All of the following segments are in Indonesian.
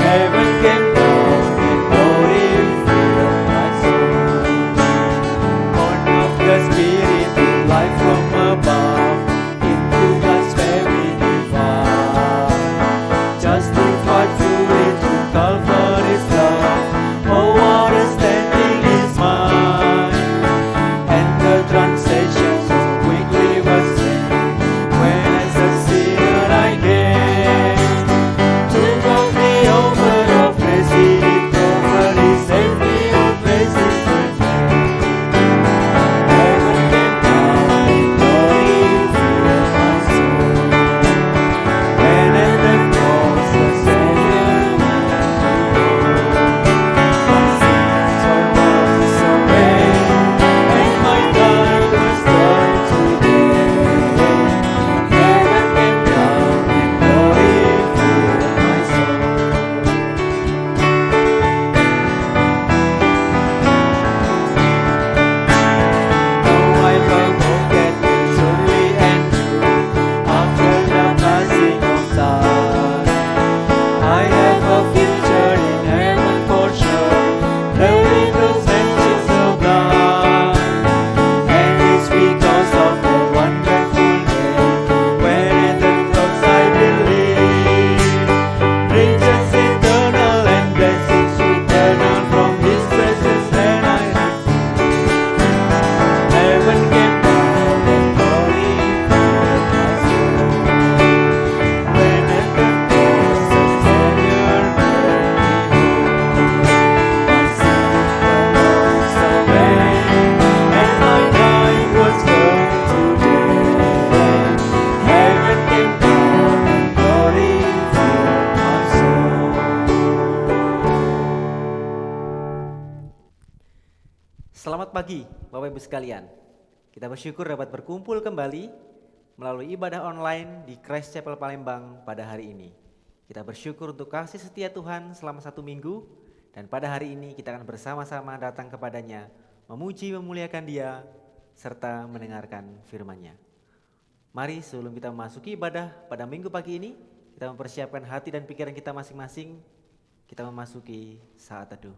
Heaven came down and glory filled my soul. Born of the Spirit, life from above, into God's very divine. Justified fully through Calvary's love. Oh, what a standing is mine. And the translation so quickly was changed when as a sinner I came. Took off the over of President Calvary, saved me, oh praise His name. Heaven came down and glory filled my soul. And at the cross the Savior went below. My sins were washed away, and my life was turned to day. Heaven came down and glory filled my soul. No, I will forget will surely endure after the passing of time. I have a future in heaven for sure, dwelling those mansions of God. And it's because of that wonderful day when at the cross I believe. Riches eternal and blessings eternal from His presence then I receive. Heaven came down and glory filled my soul. When at the cross the Savior went below. My sins were washed away, and my life was turned to day. Heaven came down and glory filled my soul. Selamat pagi Bapak Ibu sekalian. Kita bersyukur dapat berkumpul kembali melalui ibadah online di Christ Chapel Palembang pada hari ini. Kita bersyukur untuk kasih setia Tuhan selama 1 minggu, dan pada hari ini kita akan bersama-sama datang kepadanya, memuji memuliakan Dia serta mendengarkan firman-Nya. Mari sebelum kita memasuki ibadah pada minggu pagi ini, kita mempersiapkan hati dan pikiran kita masing-masing. Kita memasuki saat teduh.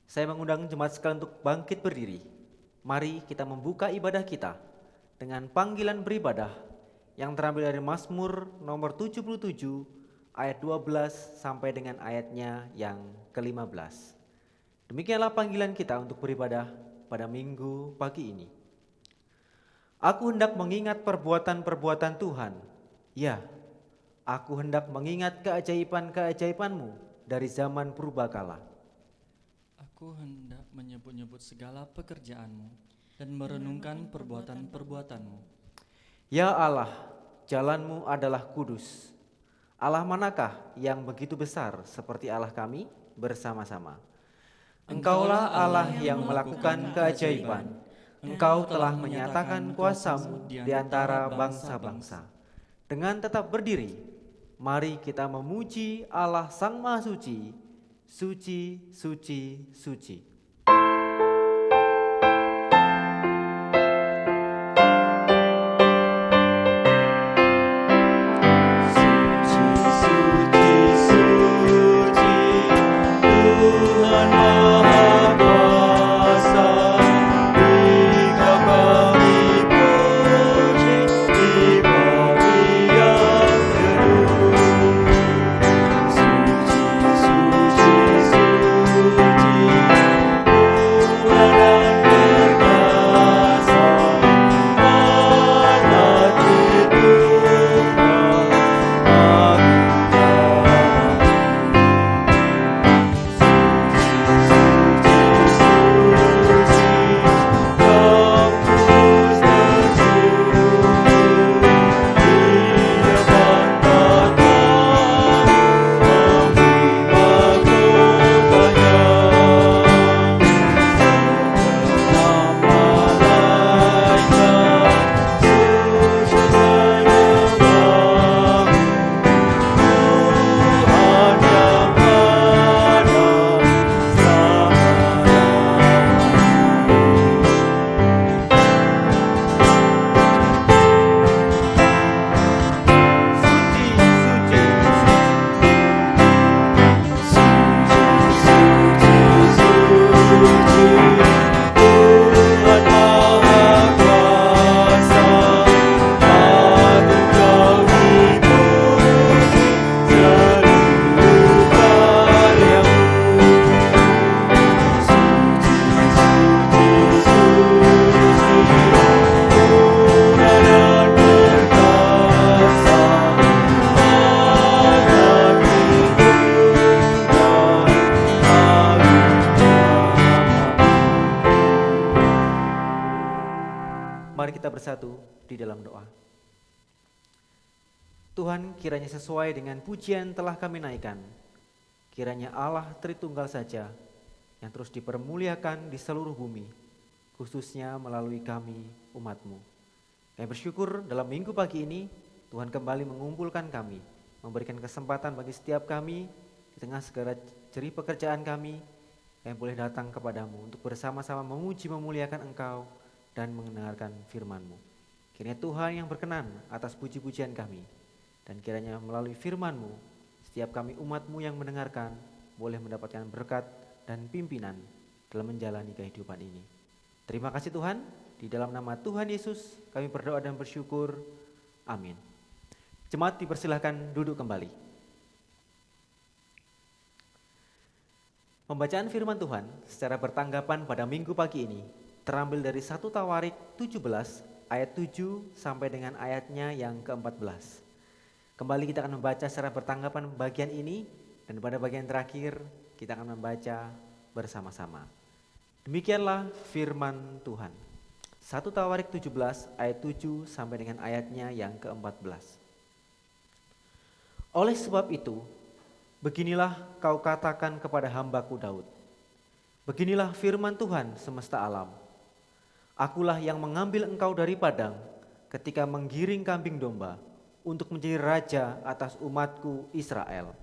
Saya mengundang jemaat sekalian untuk bangkit berdiri. Mari kita membuka ibadah kita dengan panggilan beribadah yang terambil dari Mazmur nomor 77 ayat 12 sampai dengan ayatnya yang ke-15. Demikianlah panggilan kita untuk beribadah pada minggu pagi ini. Aku hendak mengingat perbuatan-perbuatan Tuhan. Ya, aku hendak mengingat keajaiban-keajaiban-Mu dari zaman purbakala. Aku hendak menyebut-nyebut segala pekerjaan-Mu dan merenungkan perbuatan-perbuatan-Mu. Ya Allah, jalan-Mu adalah kudus. Allah manakah yang begitu besar seperti Allah kami bersama-sama? Engkaulah Allah yang melakukan keajaiban. Engkau telah menyatakan kuasa-Mu di antara bangsa-bangsa. Dengan tetap berdiri, mari kita memuji Allah Sang Maha Suci. Suci, suci, suci. Suci, bersatu di dalam doa. Tuhan, kiranya sesuai dengan pujian telah kami naikkan, kiranya Allah Tritunggal saja yang terus dipermuliakan di seluruh bumi, khususnya melalui kami umat-Mu. Kami bersyukur dalam minggu pagi ini Tuhan kembali mengumpulkan kami, memberikan kesempatan bagi setiap kami di tengah segala jerih pekerjaan kami, kami boleh datang kepadamu untuk bersama-sama memuji memuliakan Engkau dan mendengarkan firman-Mu. Kiranya Tuhan yang berkenan atas puji-pujian kami, dan kiranya melalui firman-Mu, setiap kami umat-Mu yang mendengarkan boleh mendapatkan berkat dan pimpinan dalam menjalani kehidupan ini. Terima kasih Tuhan, di dalam nama Tuhan Yesus kami berdoa dan bersyukur. Amin. Jemaat dipersilahkan duduk kembali. Pembacaan firman Tuhan secara bertanggapan pada minggu pagi ini terambil dari 1 Tawarik 17 ayat 7 sampai dengan ayatnya yang ke-14. Kembali kita akan membaca secara bertanggapan bagian ini, dan pada bagian terakhir kita akan membaca bersama-sama. Demikianlah firman Tuhan. 1 Tawarik 17 ayat 7 sampai dengan ayatnya yang ke-14. Oleh sebab itu, beginilah kau katakan kepada hambaku Daud. Beginilah firman Tuhan semesta alam. Akulah yang mengambil engkau dari padang ketika menggiring kambing domba, untuk menjadi raja atas umatku Israel.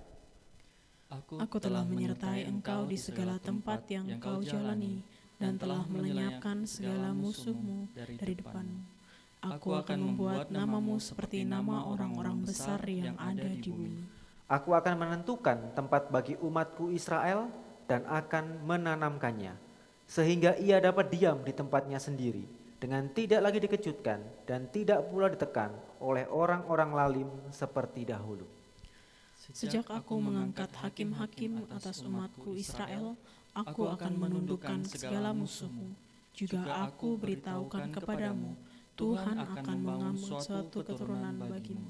Aku telah menyertai engkau di segala tempat yang kau jalani, dan telah melenyapkan segala musuhmu dari depanmu. Aku akan membuat namamu seperti nama orang-orang besar yang ada di bumi. Aku akan menentukan tempat bagi umatku Israel dan akan menanamkannya, sehingga ia dapat diam di tempatnya sendiri, dengan tidak lagi dikejutkan dan tidak pula ditekan oleh orang-orang lalim seperti dahulu. Sejak aku mengangkat hakim-hakim atas umatku Israel, aku akan menundukkan segala musuhmu. Juga aku beritahukan kepadamu, Tuhan akan mengambil suatu keturunan bagimu.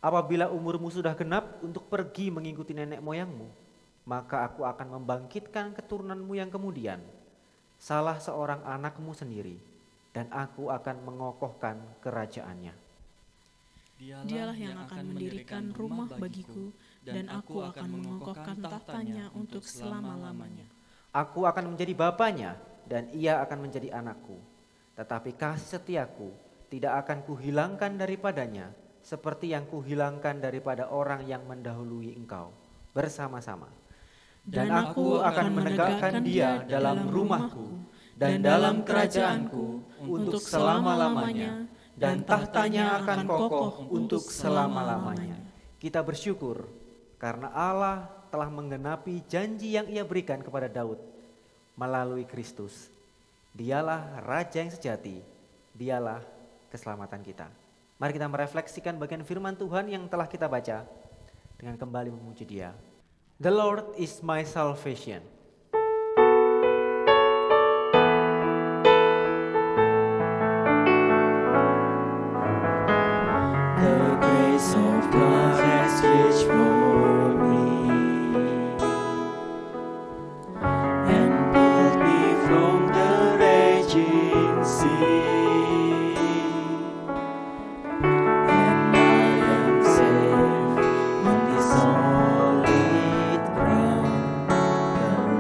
Apabila umurmu sudah genap untuk pergi mengikuti nenek moyangmu, maka aku akan membangkitkan keturunanmu yang kemudian, salah seorang anakmu sendiri, dan aku akan mengokohkan kerajaannya. Dialah yang akan mendirikan rumah bagiku, dan aku akan mengokohkan tahtanya untuk selama-lamanya. Aku akan menjadi bapanya, dan ia akan menjadi anakku. Tetapi kasih setiaku tidak akan kuhilangkan daripadanya, seperti yang kuhilangkan daripada orang yang mendahului engkau bersama-sama. Dan aku akan menegakkan dia dalam rumahku dan dalam kerajaanku untuk selama-lamanya, dan tahtanya akan kokoh untuk selama-lamanya. Kita bersyukur karena Allah telah menggenapi janji yang Ia berikan kepada Daud melalui Kristus. Dialah Raja yang sejati, Dialah keselamatan kita. Mari kita merefleksikan bagian firman Tuhan yang telah kita baca dengan kembali memuji Dia. The Lord is my salvation. The grace of God has reached for me and pulled me from the raging sea, and I am safe on this solid ground. The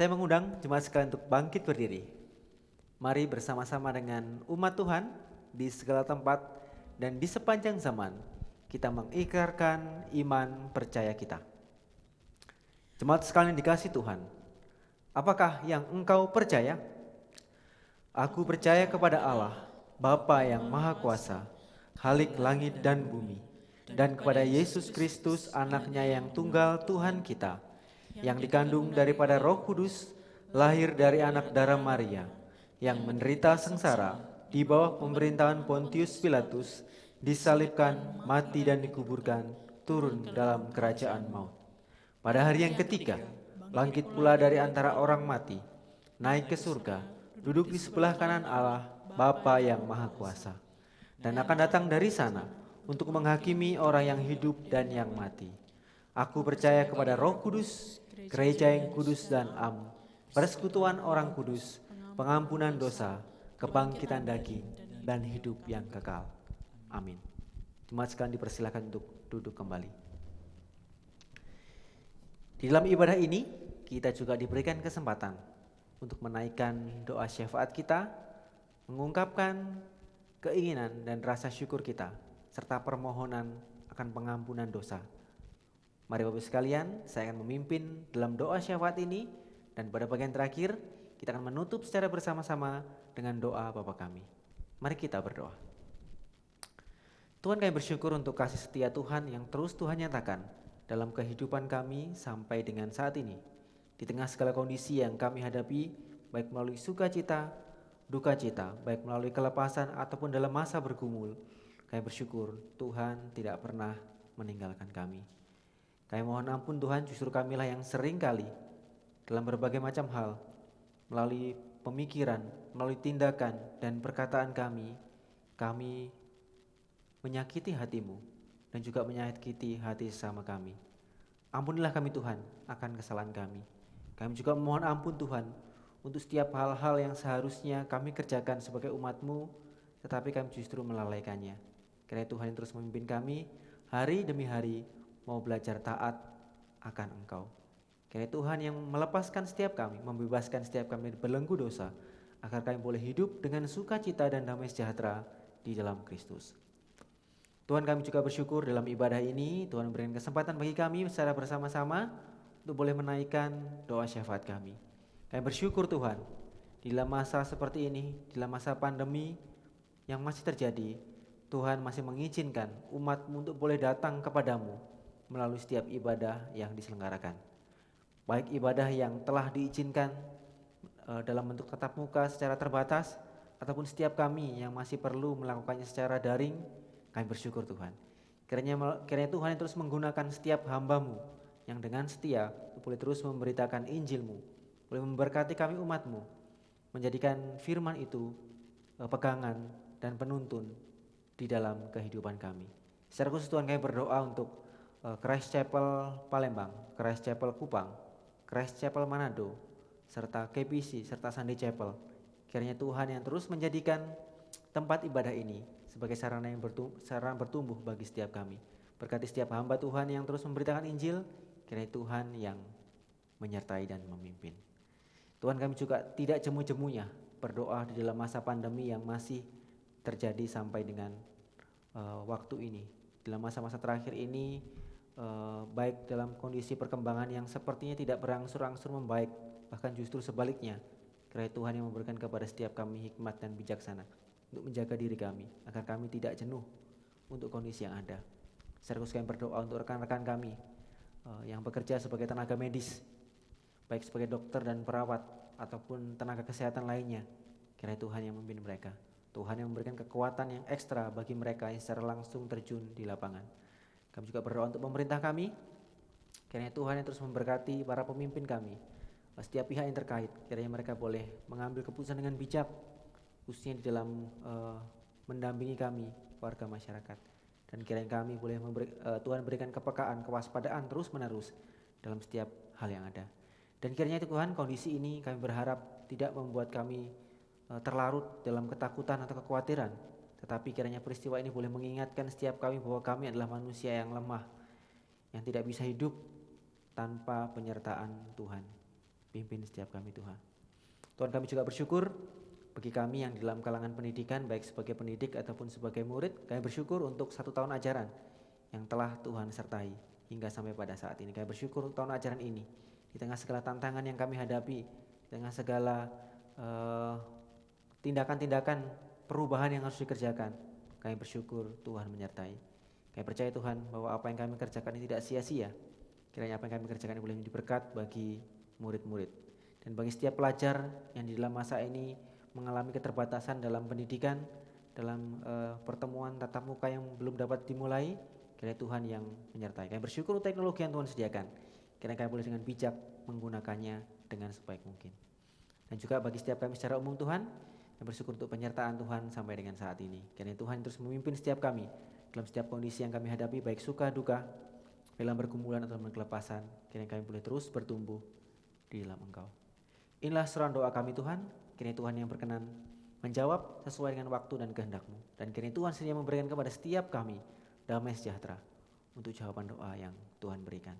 Saya mengundang jemaat sekalian untuk bangkit berdiri. Mari bersama-sama dengan umat Tuhan di segala tempat dan di sepanjang zaman kita mengikrarkan iman percaya kita. Jemaat sekalian dikasihi Tuhan, apakah yang engkau percaya? Aku percaya kepada Allah, Bapa yang Maha Kuasa, Khalik langit dan bumi, dan kepada Yesus Kristus anaknya yang tunggal Tuhan kita, yang dikandung daripada Roh Kudus, lahir dari anak darah Maria, yang menderita sengsara di bawah pemerintahan Pontius Pilatus, disalibkan, mati dan dikuburkan, turun dalam kerajaan maut. Pada hari yang ketiga, bangkit pula dari antara orang mati, naik ke surga, duduk di sebelah kanan Allah, Bapa yang Maha Kuasa, dan akan datang dari sana untuk menghakimi orang yang hidup dan yang mati. Aku percaya kepada Roh Kudus, gereja yang kudus dan am, persekutuan orang kudus, pengampunan dosa, kebangkitan daging, dan hidup yang kekal. Amin. Jemaat sekalian dipersilakan untuk duduk kembali. Di dalam ibadah ini, kita juga diberikan kesempatan untuk menaikkan doa syafaat kita, mengungkapkan keinginan dan rasa syukur kita, serta permohonan akan pengampunan dosa. Mari Bapak sekalian, saya akan memimpin dalam doa syafaat ini, dan pada bagian terakhir kita akan menutup secara bersama-sama dengan doa Bapa kami. Mari kita berdoa. Tuhan, kami bersyukur untuk kasih setia Tuhan yang terus Tuhan nyatakan dalam kehidupan kami sampai dengan saat ini. Di tengah segala kondisi yang kami hadapi, baik melalui sukacita, duka cita, baik melalui kelepasan ataupun dalam masa bergumul, kami bersyukur Tuhan tidak pernah meninggalkan kami. Kami mohon ampun Tuhan, justru kamilah yang sering kali dalam berbagai macam hal, melalui pemikiran, melalui tindakan dan perkataan kami menyakiti hati-Mu dan juga menyakiti hati sesama kami. Ampunilah kami Tuhan akan kesalahan kami. Kami juga mohon ampun Tuhan untuk setiap hal-hal yang seharusnya kami kerjakan sebagai umat-Mu, tetapi kami justru melalaikannya. Kiranya Tuhan yang terus memimpin kami hari demi hari mau belajar taat akan Engkau. Kiranya Tuhan yang melepaskan setiap kami, membebaskan setiap kami dari belenggu dosa, agar kami boleh hidup dengan sukacita dan damai sejahtera di dalam Kristus. Tuhan, kami juga bersyukur dalam ibadah ini, Tuhan memberikan kesempatan bagi kami secara bersama-sama untuk boleh menaikkan doa syafaat kami. Kami bersyukur Tuhan, di dalam masa seperti ini, di dalam masa pandemi yang masih terjadi, Tuhan masih mengizinkan umat-Mu untuk boleh datang kepadamu melalui setiap ibadah yang diselenggarakan. Baik ibadah yang telah diizinkan dalam bentuk tatap muka secara terbatas, ataupun setiap kami yang masih perlu melakukannya secara daring, kami bersyukur Tuhan. Kiranya Tuhan yang terus menggunakan setiap hamba-Mu yang dengan setia boleh terus memberitakan Injil-Mu, boleh memberkati kami umat-Mu, menjadikan firman itu pegangan dan penuntun di dalam kehidupan kami. Secara khusus Tuhan, kami berdoa untuk Christ Chapel Palembang, Christ Chapel Kupang, Christ Chapel Manado, serta KPC, serta Sunday Chapel. Kiranya Tuhan yang terus menjadikan tempat ibadah ini sebagai sarana bertumbuh bagi setiap kami. Berkati setiap hamba Tuhan yang terus memberitakan Injil, kiranya Tuhan yang menyertai dan memimpin. Tuhan, kami juga tidak jemu-jemunya berdoa di dalam masa pandemi yang masih terjadi sampai dengan waktu ini. Dalam masa-masa terakhir ini, baik dalam kondisi perkembangan yang sepertinya tidak berangsur-angsur membaik, bahkan justru sebaliknya, kiranya Tuhan yang memberikan kepada setiap kami hikmat dan bijaksana untuk menjaga diri kami, agar kami tidak jenuh untuk kondisi yang ada. Secara khusus kami berdoa untuk rekan-rekan kami yang bekerja sebagai tenaga medis, baik sebagai dokter dan perawat ataupun tenaga kesehatan lainnya. Kiranya Tuhan yang memimpin mereka, Tuhan yang memberikan kekuatan yang ekstra bagi mereka yang secara langsung terjun di lapangan. Kami juga berdoa untuk pemerintah kami, kiranya Tuhan yang terus memberkati para pemimpin kami, setiap pihak yang terkait, kiranya mereka boleh mengambil keputusan dengan bijak, khususnya di dalam mendampingi kami, warga masyarakat. Dan kiranya kami boleh Tuhan berikan kepekaan, kewaspadaan terus menerus dalam setiap hal yang ada. Dan kiranya Tuhan, kondisi ini kami berharap tidak membuat kami terlarut dalam ketakutan atau kekhawatiran, tetapi kiranya peristiwa ini boleh mengingatkan setiap kami bahwa kami adalah manusia yang lemah, yang tidak bisa hidup tanpa penyertaan Tuhan. Pimpin setiap kami Tuhan. Tuhan, kami juga bersyukur bagi kami yang di dalam kalangan pendidikan, baik sebagai pendidik ataupun sebagai murid. Kami bersyukur untuk 1 tahun ajaran yang telah Tuhan sertai hingga sampai pada saat ini. Kami bersyukur untuk tahun ajaran ini, di tengah segala tantangan yang kami hadapi, di tengah segala tindakan-tindakan perubahan yang harus dikerjakan, kami bersyukur Tuhan menyertai. Kami percaya Tuhan bahwa apa yang kami kerjakan ini tidak sia-sia. Kiranya apa yang kami kerjakan ini boleh menjadi berkat bagi murid-murid dan bagi setiap pelajar yang di dalam masa ini mengalami keterbatasan dalam pendidikan, dalam pertemuan tatap muka yang belum dapat dimulai. Kiranya Tuhan yang menyertai. Kami bersyukur untuk teknologi yang Tuhan sediakan. Kiranya kami boleh dengan bijak menggunakannya dengan sebaik mungkin. Dan juga bagi setiap kami secara umum Tuhan, kami bersyukur untuk penyertaan Tuhan sampai dengan saat ini. Kiranya Tuhan terus memimpin setiap kami dalam setiap kondisi yang kami hadapi, baik suka duka, dalam pergumulan atau dalam kelepasan. Kiranya kami boleh terus bertumbuh di dalam Engkau. Inilah seruan doa kami Tuhan. Kiranya Tuhan yang berkenan menjawab sesuai dengan waktu dan kehendak-Mu. Dan kiranya Tuhan sendiri memberikan kepada setiap kami damai sejahtera untuk jawaban doa yang Tuhan berikan.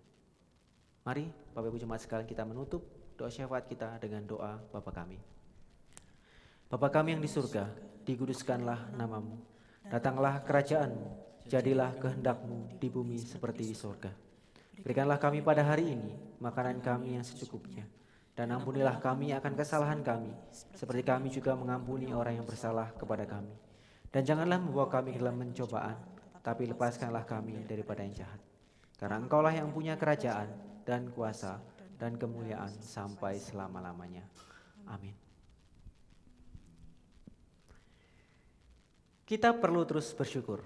Mari Bapak Ibu Jemaat sekalian, kita menutup doa syafaat kita dengan doa Bapa kami. Bapa kami yang di surga, dikuduskanlah nama-Mu. Datanglah kerajaan-Mu, jadilah kehendak-Mu di bumi seperti di surga. Berikanlah kami pada hari ini makanan kami yang secukupnya. Dan ampunilah kami akan kesalahan kami, seperti kami juga mengampuni orang yang bersalah kepada kami. Dan janganlah membawa kami ke dalam pencobaan, tapi lepaskanlah kami daripada yang jahat. Karena Engkaulah yang punya kerajaan dan kuasa dan kemuliaan sampai selama-lamanya. Amin. Kita perlu terus bersyukur,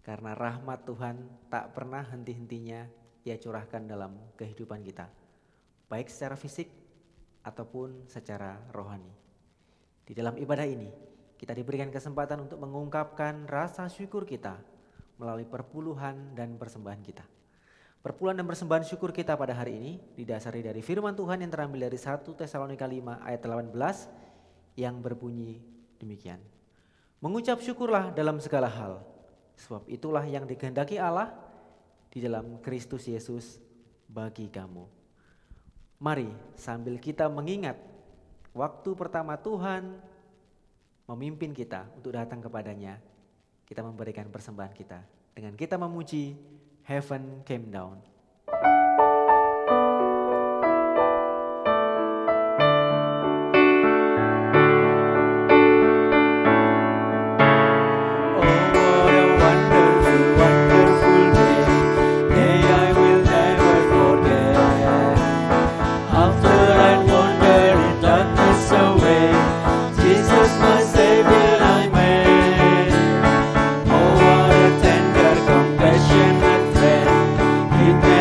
karena rahmat Tuhan tak pernah henti-hentinya Ia curahkan dalam kehidupan kita, baik secara fisik ataupun secara rohani. Di dalam ibadah ini, kita diberikan kesempatan untuk mengungkapkan rasa syukur kita melalui perpuluhan dan persembahan kita. Perpuluhan dan persembahan syukur kita pada hari ini didasari dari firman Tuhan yang terambil dari 1 Tesalonika 5 ayat 18 yang berbunyi demikian. Mengucap syukurlah dalam segala hal, sebab itulah yang dikehendaki Allah di dalam Kristus Yesus bagi kamu. Mari sambil kita mengingat waktu pertama Tuhan memimpin kita untuk datang kepadanya, kita memberikan persembahan kita dengan kita memuji Heaven Came Down. It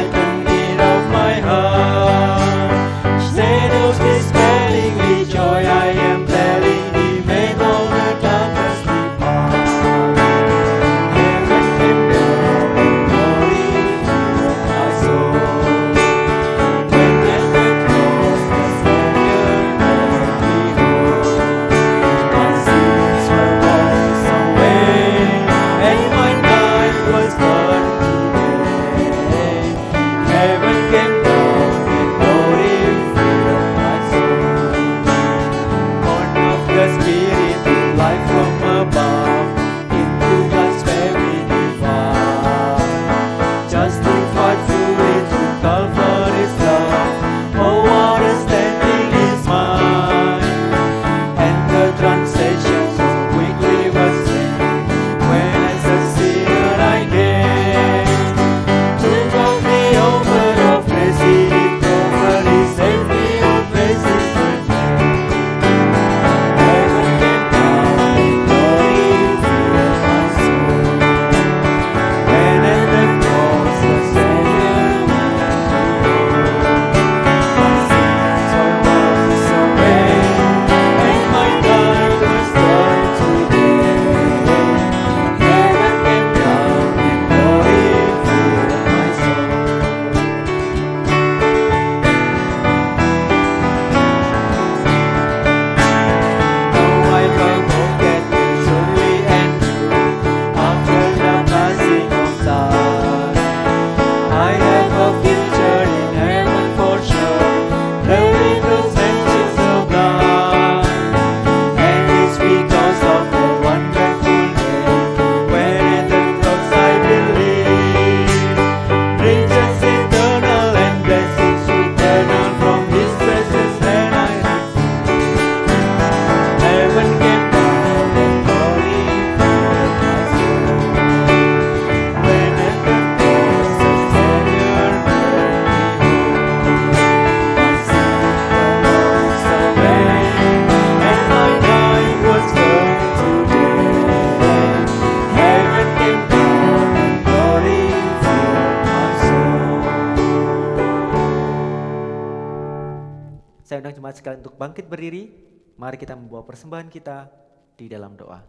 jemaat sekalian untuk bangkit berdiri. Mari kita membawa persembahan kita di dalam doa.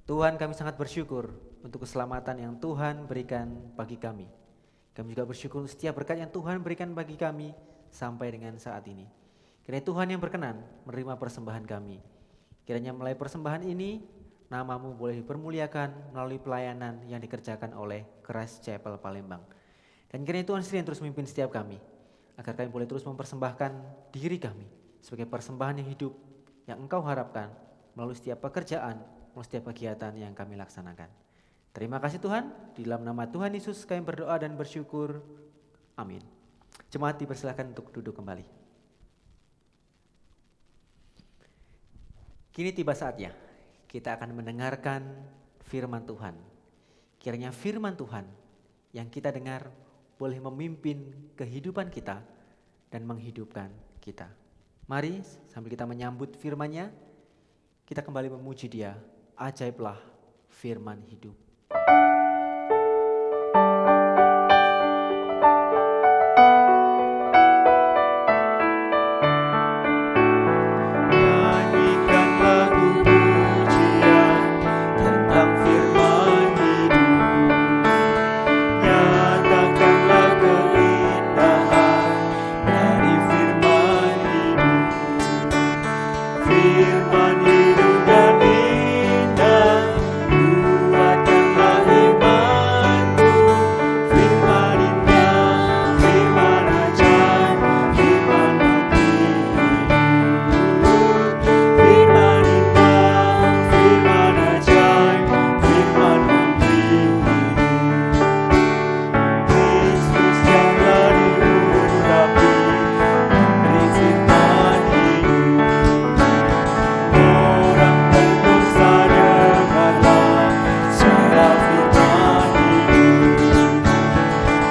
Tuhan, kami sangat bersyukur untuk keselamatan yang Tuhan berikan bagi kami. Kami juga bersyukur setiap berkat yang Tuhan berikan bagi kami sampai dengan saat ini. Kiranya Tuhan yang berkenan menerima persembahan kami. Kiranya melalui persembahan ini, nama-Mu boleh dipermuliakan melalui pelayanan yang dikerjakan oleh Christ Chapel Palembang. Dan kiranya Tuhan sendiri yang terus memimpin setiap kami, agar kami boleh terus mempersembahkan diri kami sebagai persembahan yang hidup yang Engkau harapkan melalui setiap pekerjaan, melalui setiap kegiatan yang kami laksanakan. Terima kasih Tuhan, di dalam nama Tuhan Yesus kami berdoa dan bersyukur. Amin. Jemaat dipersilakan untuk duduk kembali. Kini tiba saatnya kita akan mendengarkan firman Tuhan. Kiranya firman Tuhan yang kita dengar boleh memimpin kehidupan kita dan menghidupkan kita. Mari sambil kita menyambut firman-Nya, kita kembali memuji Dia. Ajaiblah firman hidup. Nyanyikan lagu pujian tentang firman hidup. Nyatakanlah keindahan dari firman hidup. Firman hidup dan indah, kuatkanlah imanku. Firman indah, firman ajaib, firman mati. Firman indah, firman ajaib, firman mati. Kristus yang telah diurapi, memberi firman hidup. Orang berdosa dengarlah suara firman hidup,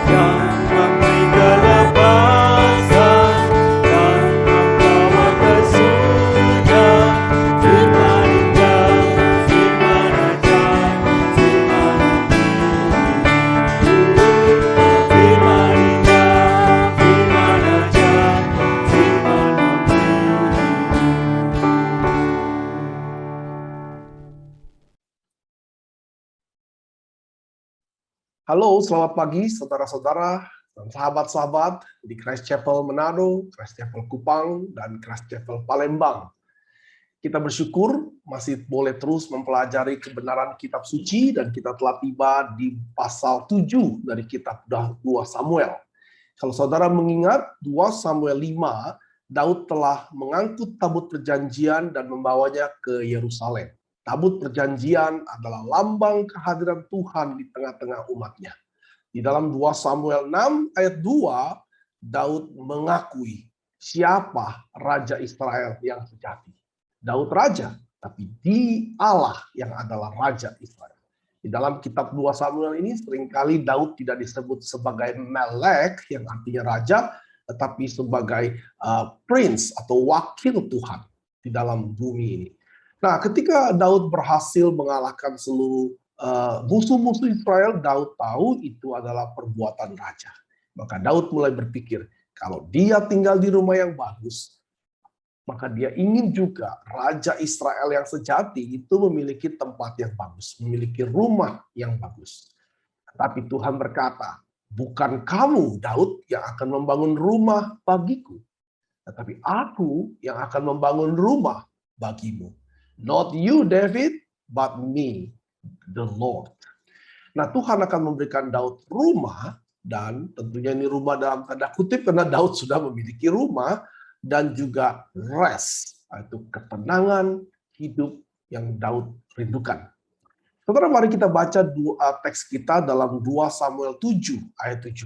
yang memberi kelepasan dan membawa ke surga. Firman indah, firman ajaib, firman mati. Firman indah, firman ajaib, firman mati. Halo, selamat pagi saudara-saudara dan sahabat-sahabat di Christ Chapel Manado, Christ Chapel Kupang, dan Christ Chapel Palembang. Kita bersyukur masih boleh terus mempelajari kebenaran kitab suci dan kita telah tiba di pasal 7 dari kitab 2 Samuel. Kalau saudara mengingat 2 Samuel 5, Daud telah mengangkut tabut perjanjian dan membawanya ke Yerusalem. Tabut perjanjian adalah lambang kehadiran Tuhan di tengah-tengah umatnya. Di dalam 2 Samuel 6 ayat 2, Daud mengakui siapa Raja Israel yang sejati. Daud raja, tapi di Allah yang adalah Raja Israel. Di dalam kitab 2 Samuel ini seringkali Daud tidak disebut sebagai Melek yang artinya raja, tetapi sebagai prince atau wakil Tuhan di dalam bumi ini. Nah, ketika Daud berhasil mengalahkan seluruh musuh-musuh Israel, Daud tahu itu adalah perbuatan raja. Maka Daud mulai berpikir, kalau dia tinggal di rumah yang bagus, maka dia ingin juga Raja Israel yang sejati itu memiliki tempat yang bagus, memiliki rumah yang bagus. Tapi Tuhan berkata, bukan kamu, Daud, yang akan membangun rumah bagiku, tetapi aku yang akan membangun rumah bagimu. Not you, David, but me, the Lord. Nah, Tuhan akan memberikan Daud rumah, dan tentunya ini rumah dalam tanda kutip, karena Daud sudah memiliki rumah, dan juga rest, yaitu ketenangan hidup yang Daud rindukan. Saudara, mari kita baca teks kita dalam 2 Samuel 7 ayat 17.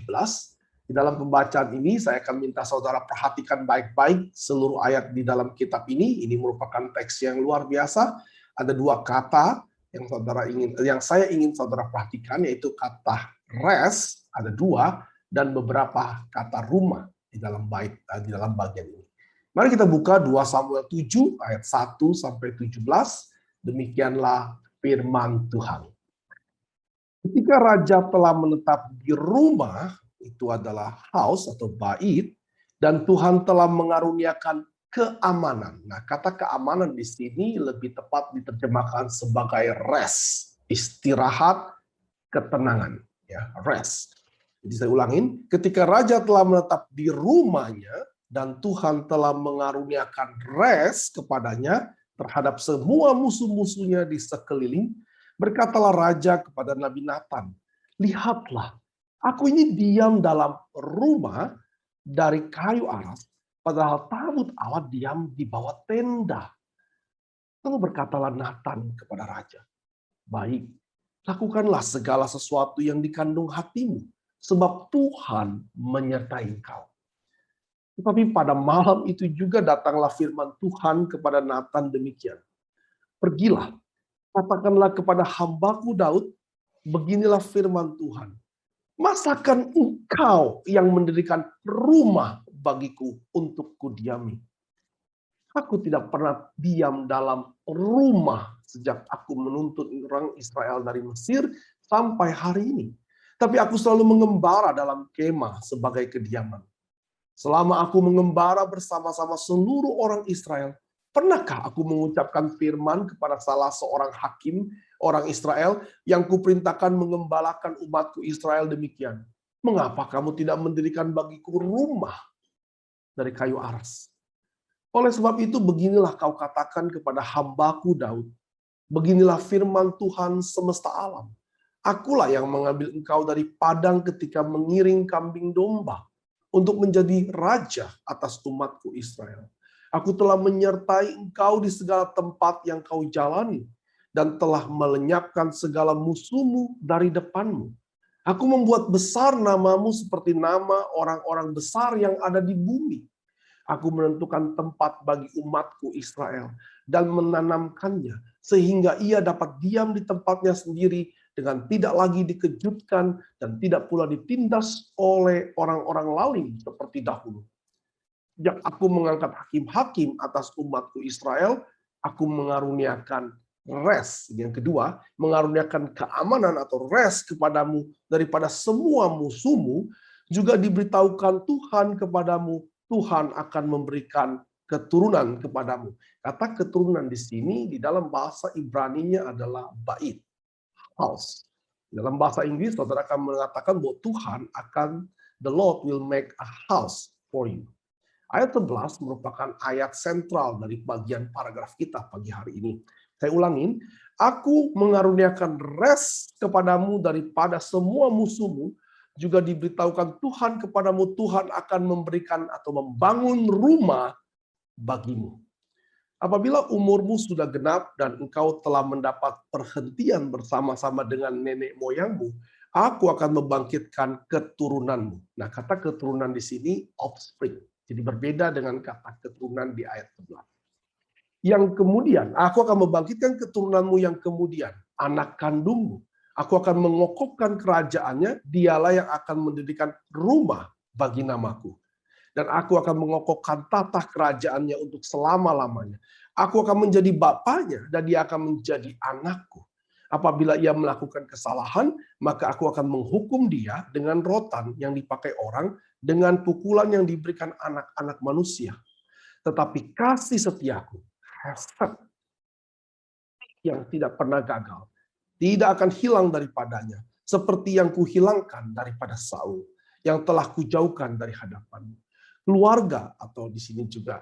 Di dalam pembacaan ini saya akan minta saudara perhatikan baik-baik seluruh ayat di dalam kitab ini. Ini merupakan teks yang luar biasa. Ada 2 kata yang saya ingin saudara perhatikan, yaitu kata rest ada 2 dan beberapa kata rumah di dalam bagian ini. Mari kita buka 2 Samuel 7 ayat 1 sampai 17. Demikianlah firman Tuhan. Ketika raja telah menetap di rumah, itu adalah house atau bait, dan Tuhan telah mengaruniakan keamanan. Nah, kata keamanan di sini lebih tepat diterjemahkan sebagai rest, istirahat, ketenangan, ya, rest. Jadi saya ulangin, ketika raja telah menetap di rumahnya dan Tuhan telah mengaruniakan rest kepadanya terhadap semua musuh-musuhnya di sekeliling, berkatalah raja kepada Nabi Nathan, lihatlah, aku ini diam dalam rumah dari kayu aras, padahal tabut Allah diam di bawah tenda. Lalu berkatalah Nathan kepada raja, baik, lakukanlah segala sesuatu yang dikandung hatimu, sebab Tuhan menyertai engkau. Tetapi pada malam itu juga datanglah firman Tuhan kepada Nathan demikian. Pergilah, katakanlah kepada hambaku Daud, beginilah firman Tuhan. Masakan engkau yang mendirikan rumah bagiku untuk kudiami. Aku tidak pernah diam dalam rumah sejak aku menuntut orang Israel dari Mesir sampai hari ini. Tapi aku selalu mengembara dalam kemah sebagai kediaman. Selama aku mengembara bersama-sama seluruh orang Israel, pernahkah aku mengucapkan firman kepada salah seorang hakim orang Israel yang kuperintahkan mengembalakan umatku Israel demikian? Mengapa kamu tidak mendirikan bagiku rumah dari kayu aras? Oleh sebab itu beginilah kau katakan kepada hambaku Daud. Beginilah firman Tuhan semesta alam. Akulah yang mengambil engkau dari padang ketika mengiring kambing domba untuk menjadi raja atas umatku Israel. Aku telah menyertai engkau di segala tempat yang kau jalani dan telah melenyapkan segala musuhmu dari depanmu. Aku membuat besar namamu seperti nama orang-orang besar yang ada di bumi. Aku menentukan tempat bagi umatku Israel dan menanamkannya sehingga ia dapat diam di tempatnya sendiri dengan tidak lagi dikejutkan dan tidak pula ditindas oleh orang-orang lain seperti dahulu. Sejak aku mengangkat hakim-hakim atas umatku Israel, aku mengaruniakan rest. Yang kedua, mengaruniakan keamanan atau rest kepadamu daripada semua musuhmu, juga diberitahukan Tuhan kepadamu, Tuhan akan memberikan keturunan kepadamu. Kata keturunan di sini di dalam bahasa Ibrani-nya adalah bait, house. Dalam bahasa Inggris, saudara akan mengatakan bahwa Tuhan akan, the Lord will make a house for you. Ayat 11 merupakan ayat sentral dari bagian paragraf kita pagi hari ini. Saya ulangin, aku mengaruniakan rest kepadamu daripada semua musuhmu, juga diberitahukan Tuhan kepadamu, Tuhan akan memberikan atau membangun rumah bagimu. Apabila umurmu sudah genap dan engkau telah mendapat perhentian bersama-sama dengan nenek moyangmu, aku akan membangkitkan keturunanmu. Nah, kata keturunan di sini offspring. Jadi berbeda dengan kata keturunan di ayat 11. Yang kemudian, aku akan membangkitkan keturunanmu yang kemudian, anak kandungmu. Aku akan mengokohkan kerajaannya, dialah yang akan mendirikan rumah bagi namaku. Dan aku akan mengokohkan tata kerajaannya untuk selama-lamanya. Aku akan menjadi bapaknya dan dia akan menjadi anakku. Apabila ia melakukan kesalahan, maka aku akan menghukum dia dengan rotan yang dipakai orang, dengan pukulan yang diberikan anak-anak manusia. Tetapi kasih setiaku, hasad yang tidak pernah gagal, tidak akan hilang daripadanya, seperti yang kuhilangkan daripada Saul, yang telah kujauhkan dari hadapanmu. Keluarga, atau di sini juga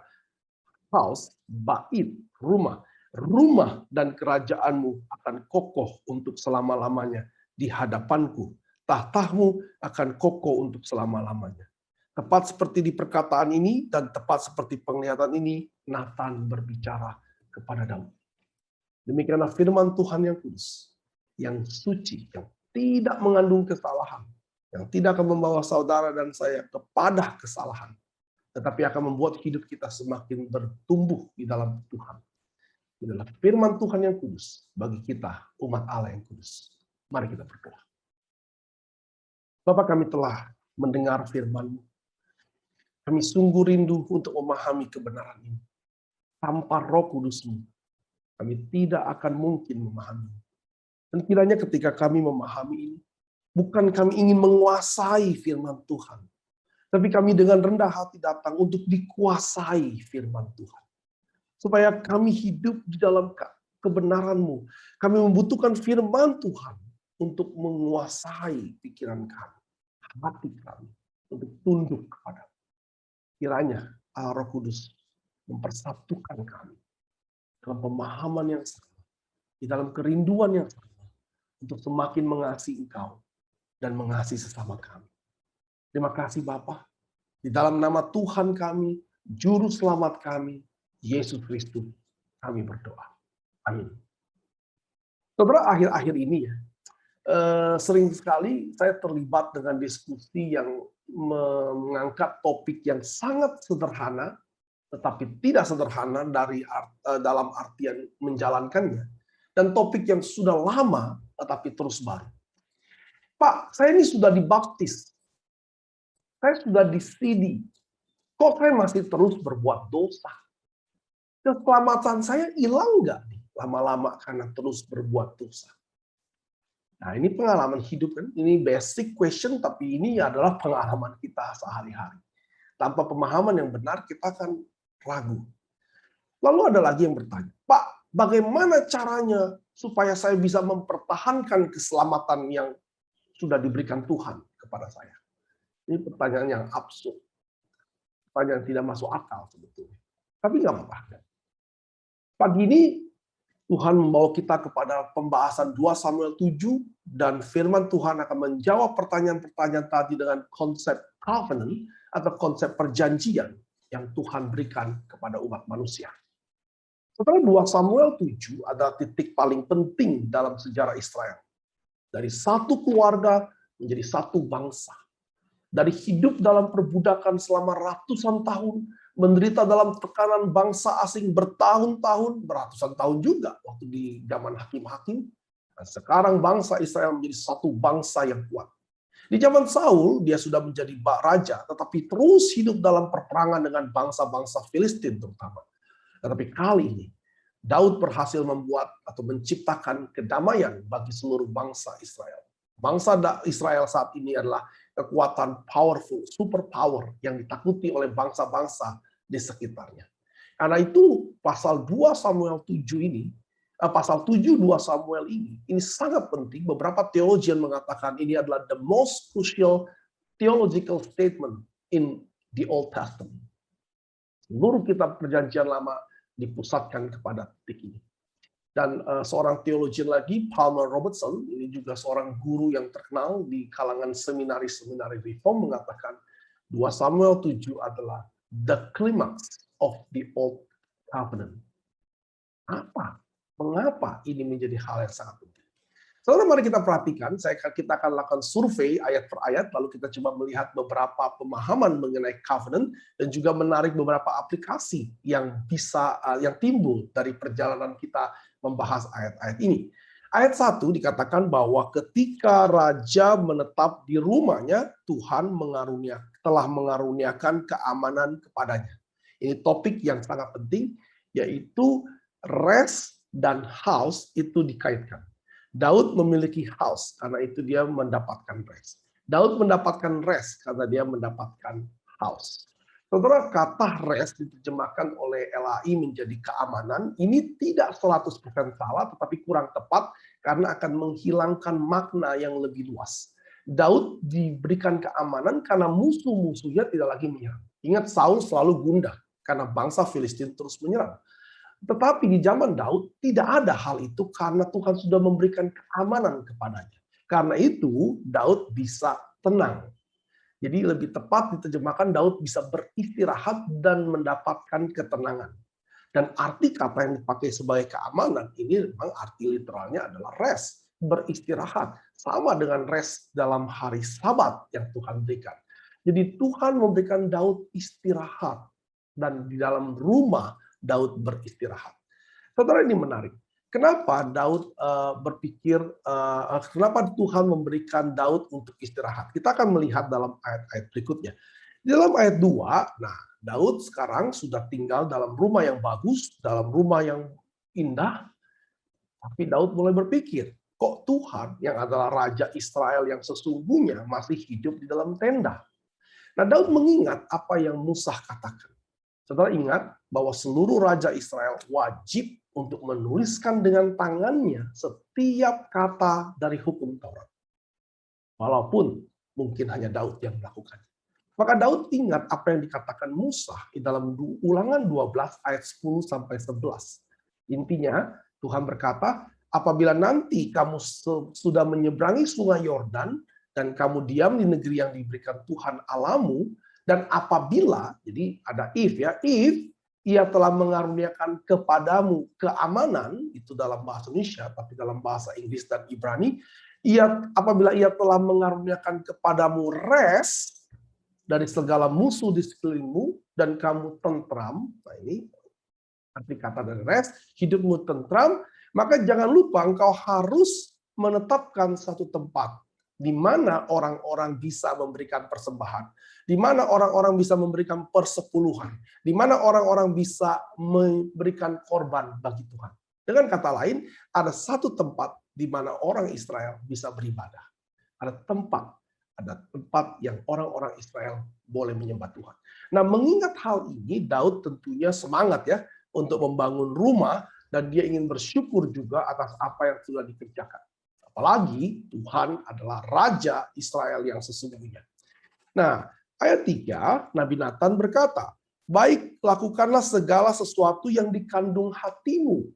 house, bait, rumah. Rumah dan kerajaanmu akan kokoh untuk selama-lamanya di hadapanku. Tahtamu akan kokoh untuk selama-lamanya. Tepat seperti di perkataan ini dan tepat seperti penglihatan ini, Nathan berbicara kepada Daud. Demikianlah firman Tuhan yang kudus, yang suci, yang tidak mengandung kesalahan, yang tidak akan membawa saudara dan saya kepada kesalahan, tetapi akan membuat hidup kita semakin bertumbuh di dalam Tuhan. Ini adalah firman Tuhan yang kudus bagi kita, umat Allah yang kudus. Mari kita berdoa. Bapa, kami telah mendengar firman-Mu. Kami sungguh rindu untuk memahami kebenaran ini. Tanpa Roh Kudus-Mu, kami tidak akan mungkin memahami. Dan kiranya ketika kami memahami ini, bukan kami ingin menguasai firman Tuhan, Tapi kami dengan rendah hati datang untuk dikuasai firman Tuhan. Supaya kami hidup di dalam kebenaran-Mu. Kami membutuhkan firman Tuhan untuk menguasai pikiran kami, hati kami, untuk tunduk kepada. Kiranya Allah Roh Kudus mempersatukan kami dalam pemahaman yang sama, di dalam kerinduan yang sama, untuk semakin mengasihi Engkau dan mengasihi sesama kami. Terima kasih Bapa. Di dalam nama Tuhan kami, Juru Selamat kami, Yesus Kristus, kami berdoa. Amin. Saudara, akhir-akhir ini ya, sering sekali saya terlibat dengan diskusi yang mengangkat topik yang sangat sederhana, tetapi tidak sederhana dalam artian menjalankannya. Dan topik yang sudah lama, tetapi terus baru. Pak, saya ini sudah dibaptis. Saya sudah di-CD. Kok saya masih terus berbuat dosa? Keselamatan saya hilang nggak nih lama-lama karena terus berbuat dosa? Nah, ini pengalaman hidup kan. Ini basic question, tapi ini adalah pengalaman kita sehari-hari. Tanpa pemahaman yang benar, kita akan ragu. Lalu ada lagi yang bertanya, Pak, bagaimana caranya supaya saya bisa mempertahankan keselamatan yang sudah diberikan Tuhan kepada saya? Ini pertanyaan yang absurd. Pertanyaan yang tidak masuk akal sebetulnya. Tapi nggak apa-apa. Pagi ini Tuhan membawa kita kepada pembahasan 2 Samuel 7 dan firman Tuhan akan menjawab pertanyaan-pertanyaan tadi dengan konsep covenant atau konsep perjanjian yang Tuhan berikan kepada umat manusia. Setelah 2 Samuel 7 adalah titik paling penting dalam sejarah Israel. Dari satu keluarga menjadi satu bangsa. Dari hidup dalam perbudakan selama ratusan tahun, menderita dalam tekanan bangsa asing bertahun-tahun, beratusan tahun juga waktu di zaman hakim-hakim. Dan sekarang bangsa Israel menjadi satu bangsa yang kuat. Di zaman Saul, dia sudah menjadi raja, tetapi terus hidup dalam perperangan dengan bangsa-bangsa Filistin terutama. Tetapi kali ini, Daud berhasil membuat atau menciptakan kedamaian bagi seluruh bangsa Israel. Bangsa Israel saat ini adalah kekuatan powerful, super power yang ditakuti oleh bangsa-bangsa di sekitarnya. Karena itu pasal 2 Samuel 7 ini, pasal 7 2 Samuel ini sangat penting. Beberapa theologian mengatakan ini adalah the most crucial theological statement in the Old Testament. Seluruh kitab perjanjian lama dipusatkan kepada titik ini. Dan seorang teologian lagi, Palmer Robertson, ini juga seorang guru yang terkenal di kalangan seminari-seminari reform, mengatakan 2 Samuel 7 adalah the climax of the Old Covenant. Apa? Mengapa ini menjadi hal yang sangat penting? Saudara, mari kita perhatikan, kita akan lakukan survei ayat per ayat, lalu kita coba melihat beberapa pemahaman mengenai covenant, dan juga menarik beberapa aplikasi yang timbul dari perjalanan kita membahas ayat-ayat ini. Ayat 1 dikatakan bahwa ketika raja menetap di rumahnya, Tuhan telah mengaruniakan keamanan kepadanya. Ini topik yang sangat penting, yaitu rest dan house itu dikaitkan. Daud memiliki house, karena itu dia mendapatkan rest. Daud mendapatkan rest karena dia mendapatkan house. Saudara, kata rest diterjemahkan oleh LAI menjadi keamanan. Ini tidak 100% salah, tetapi kurang tepat karena akan menghilangkan makna yang lebih luas. Daud diberikan keamanan karena musuh-musuhnya tidak lagi menyerang. Ingat, Saul selalu gundah karena bangsa Filistin terus menyerang. Tetapi di zaman Daud tidak ada hal itu karena Tuhan sudah memberikan keamanan kepadanya. Karena itu Daud bisa tenang. Jadi lebih tepat diterjemahkan Daud bisa beristirahat dan mendapatkan ketenangan. Dan arti kata yang dipakai sebagai keamanan ini memang arti literalnya adalah rest, beristirahat. Sama dengan rest dalam hari Sabat yang Tuhan berikan. Jadi Tuhan memberikan Daud istirahat dan di dalam rumah Daud beristirahat. Saudara, ini menarik. Kenapa Daud kenapa Tuhan memberikan Daud untuk istirahat? Kita akan melihat dalam ayat-ayat berikutnya. Di dalam ayat 2, nah Daud sekarang sudah tinggal dalam rumah yang bagus, dalam rumah yang indah, tapi Daud mulai berpikir, kok Tuhan yang adalah Raja Israel yang sesungguhnya masih hidup di dalam tenda? Nah, Daud mengingat apa yang Musa katakan. Saudara ingat bahwa seluruh raja Israel wajib untuk menuliskan dengan tangannya setiap kata dari hukum Taurat. Walaupun mungkin hanya Daud yang melakukannya. Maka Daud ingat apa yang dikatakan Musa di dalam Ulangan 12 ayat 10 sampai 11. Intinya Tuhan berkata, apabila nanti kamu sudah menyeberangi sungai Yordan dan kamu diam di negeri yang diberikan Tuhan Allahmu, dan apabila, jadi ada if ya, if ia telah mengaruniakan kepadamu keamanan, itu dalam bahasa Indonesia, tapi dalam bahasa Inggris dan Ibrani, apabila ia telah mengaruniakan kepadamu rest dari segala musuh di sekelilingmu dan kamu tentram, nah ini arti kata dari rest, hidupmu tentram, maka jangan lupa engkau harus menetapkan satu tempat di mana orang-orang bisa memberikan persembahan, di mana orang-orang bisa memberikan persepuluhan, di mana orang-orang bisa memberikan korban bagi Tuhan. Dengan kata lain, ada satu tempat di mana orang Israel bisa beribadah. Ada tempat yang orang-orang Israel boleh menyembah Tuhan. Nah, mengingat hal ini, Daud tentunya semangat ya untuk membangun rumah, dan dia ingin bersyukur juga atas apa yang sudah dikerjakan. Apalagi Tuhan adalah Raja Israel yang sesungguhnya. Nah, ayat 3, Nabi Nathan berkata, baik, lakukanlah segala sesuatu yang dikandung hatimu,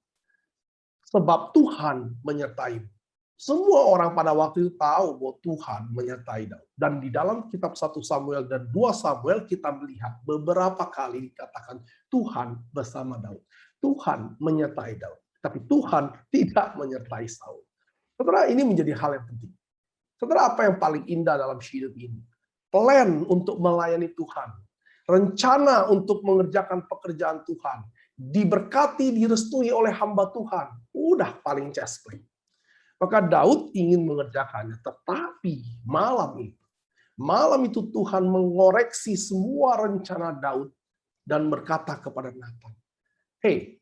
sebab Tuhan menyertaimu. Semua orang pada waktu itu tahu bahwa Tuhan menyertai Daud. Dan di dalam kitab 1 Samuel dan 2 Samuel kita melihat beberapa kali dikatakan Tuhan bersama Daud. Tuhan menyertai Daud. Tapi Tuhan tidak menyertai Saul. Saudara, ini menjadi hal yang penting. Saudara, apa yang paling indah dalam hidup ini? Plan untuk melayani Tuhan. Rencana untuk mengerjakan pekerjaan Tuhan. Diberkati, direstui oleh hamba Tuhan. Udah paling chest play. Maka Daud ingin mengerjakannya, tetapi malam itu Tuhan mengoreksi semua rencana Daud dan berkata kepada Nathan, "Hei,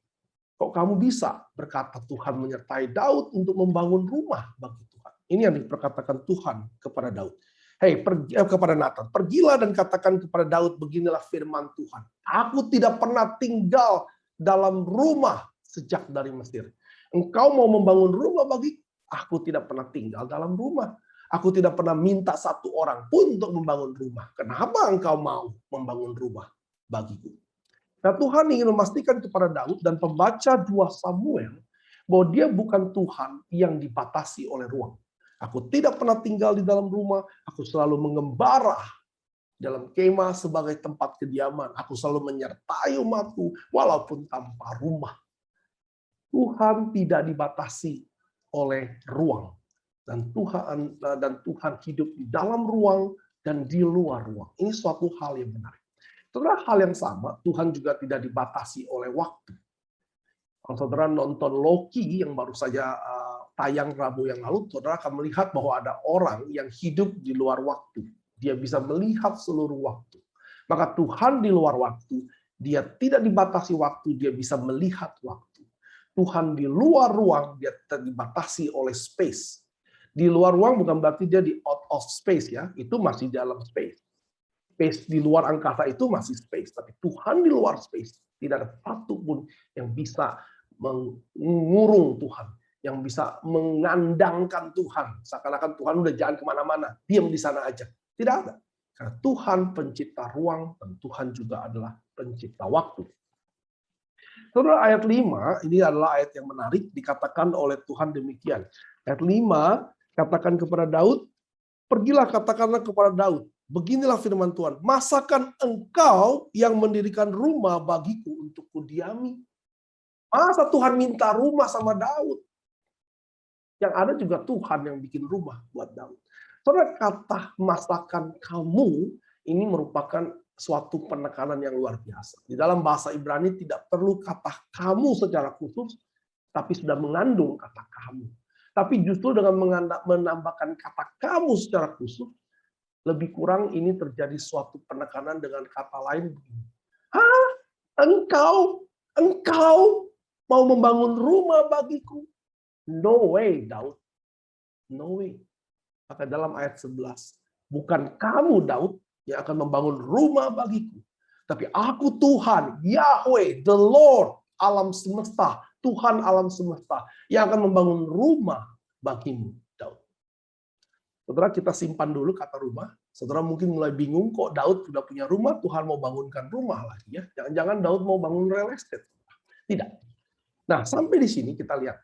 kok kamu bisa berkata Tuhan menyertai Daud untuk membangun rumah bagi Tuhan?" Ini yang diperkatakan Tuhan kepada Daud. Hei, kepada Nathan, pergilah dan katakan kepada Daud, beginilah firman Tuhan. Aku tidak pernah tinggal dalam rumah sejak dari Mesir. Engkau mau membangun rumah bagiku? Aku tidak pernah tinggal dalam rumah. Aku tidak pernah minta satu orang pun untuk membangun rumah. Kenapa engkau mau membangun rumah bagiku? Nah, Tuhan ingin memastikan kepada Daud dan pembaca 2 Samuel bahwa dia bukan Tuhan yang dibatasi oleh ruang. Aku tidak pernah tinggal di dalam rumah. Aku selalu mengembara dalam kemah sebagai tempat kediaman. Aku selalu menyertai umatku walaupun tanpa rumah. Tuhan tidak dibatasi oleh ruang, dan Tuhan hidup di dalam ruang dan di luar ruang. Ini suatu hal yang menarik. Saudara, hal yang sama, Tuhan juga tidak dibatasi oleh waktu. Kalau saudara nonton Loki yang baru saja tayang Rabu yang lalu, saudara akan melihat bahwa ada orang yang hidup di luar waktu. Dia bisa melihat seluruh waktu. Maka Tuhan di luar waktu, dia tidak dibatasi waktu, dia bisa melihat waktu. Tuhan di luar ruang, dia dibatasi oleh space. Di luar ruang bukan berarti dia di out of space ya, itu masih dalam space. Space di luar angkasa itu masih space, tapi Tuhan di luar space. Tidak ada satu pun yang bisa mengurung Tuhan, yang bisa mengandangkan Tuhan. Seakan-akan Tuhan udah jangan kemana-mana, diam di sana aja. Tidak ada. Karena Tuhan pencipta ruang, dan Tuhan juga adalah pencipta waktu. Saudara, ayat 5, ini adalah ayat yang menarik, dikatakan oleh Tuhan demikian. Ayat 5, katakan kepada Daud, pergilah katakanlah kepada Daud, beginilah firman Tuhan, masakan engkau yang mendirikan rumah bagiku untuk kudiami? Masa Tuhan minta rumah sama Daud? Yang ada juga Tuhan yang bikin rumah buat Daud. Saudara, kata masakan kamu, ini merupakan suatu penekanan yang luar biasa. Di dalam bahasa Ibrani tidak perlu kata kamu secara khusus, tapi sudah mengandung kata kamu. Tapi justru dengan menambahkan kata kamu secara khusus, lebih kurang ini terjadi suatu penekanan dengan kata lain begini. Hah? Engkau mau membangun rumah bagiku? No way, Daud. No way. Maka dalam ayat 11, bukan kamu, Daud, yang akan membangun rumah bagiku. Tapi aku Tuhan, Yahweh, the Lord, alam semesta, Tuhan alam semesta, yang akan membangun rumah bagimu, Daud. Saudara, kita simpan dulu kata rumah. Saudara mungkin mulai bingung, kok Daud sudah punya rumah, Tuhan mau bangunkan rumah lagi ya. Jangan-jangan Daud mau bangun real estate. Tidak. Nah, sampai di sini kita lihat.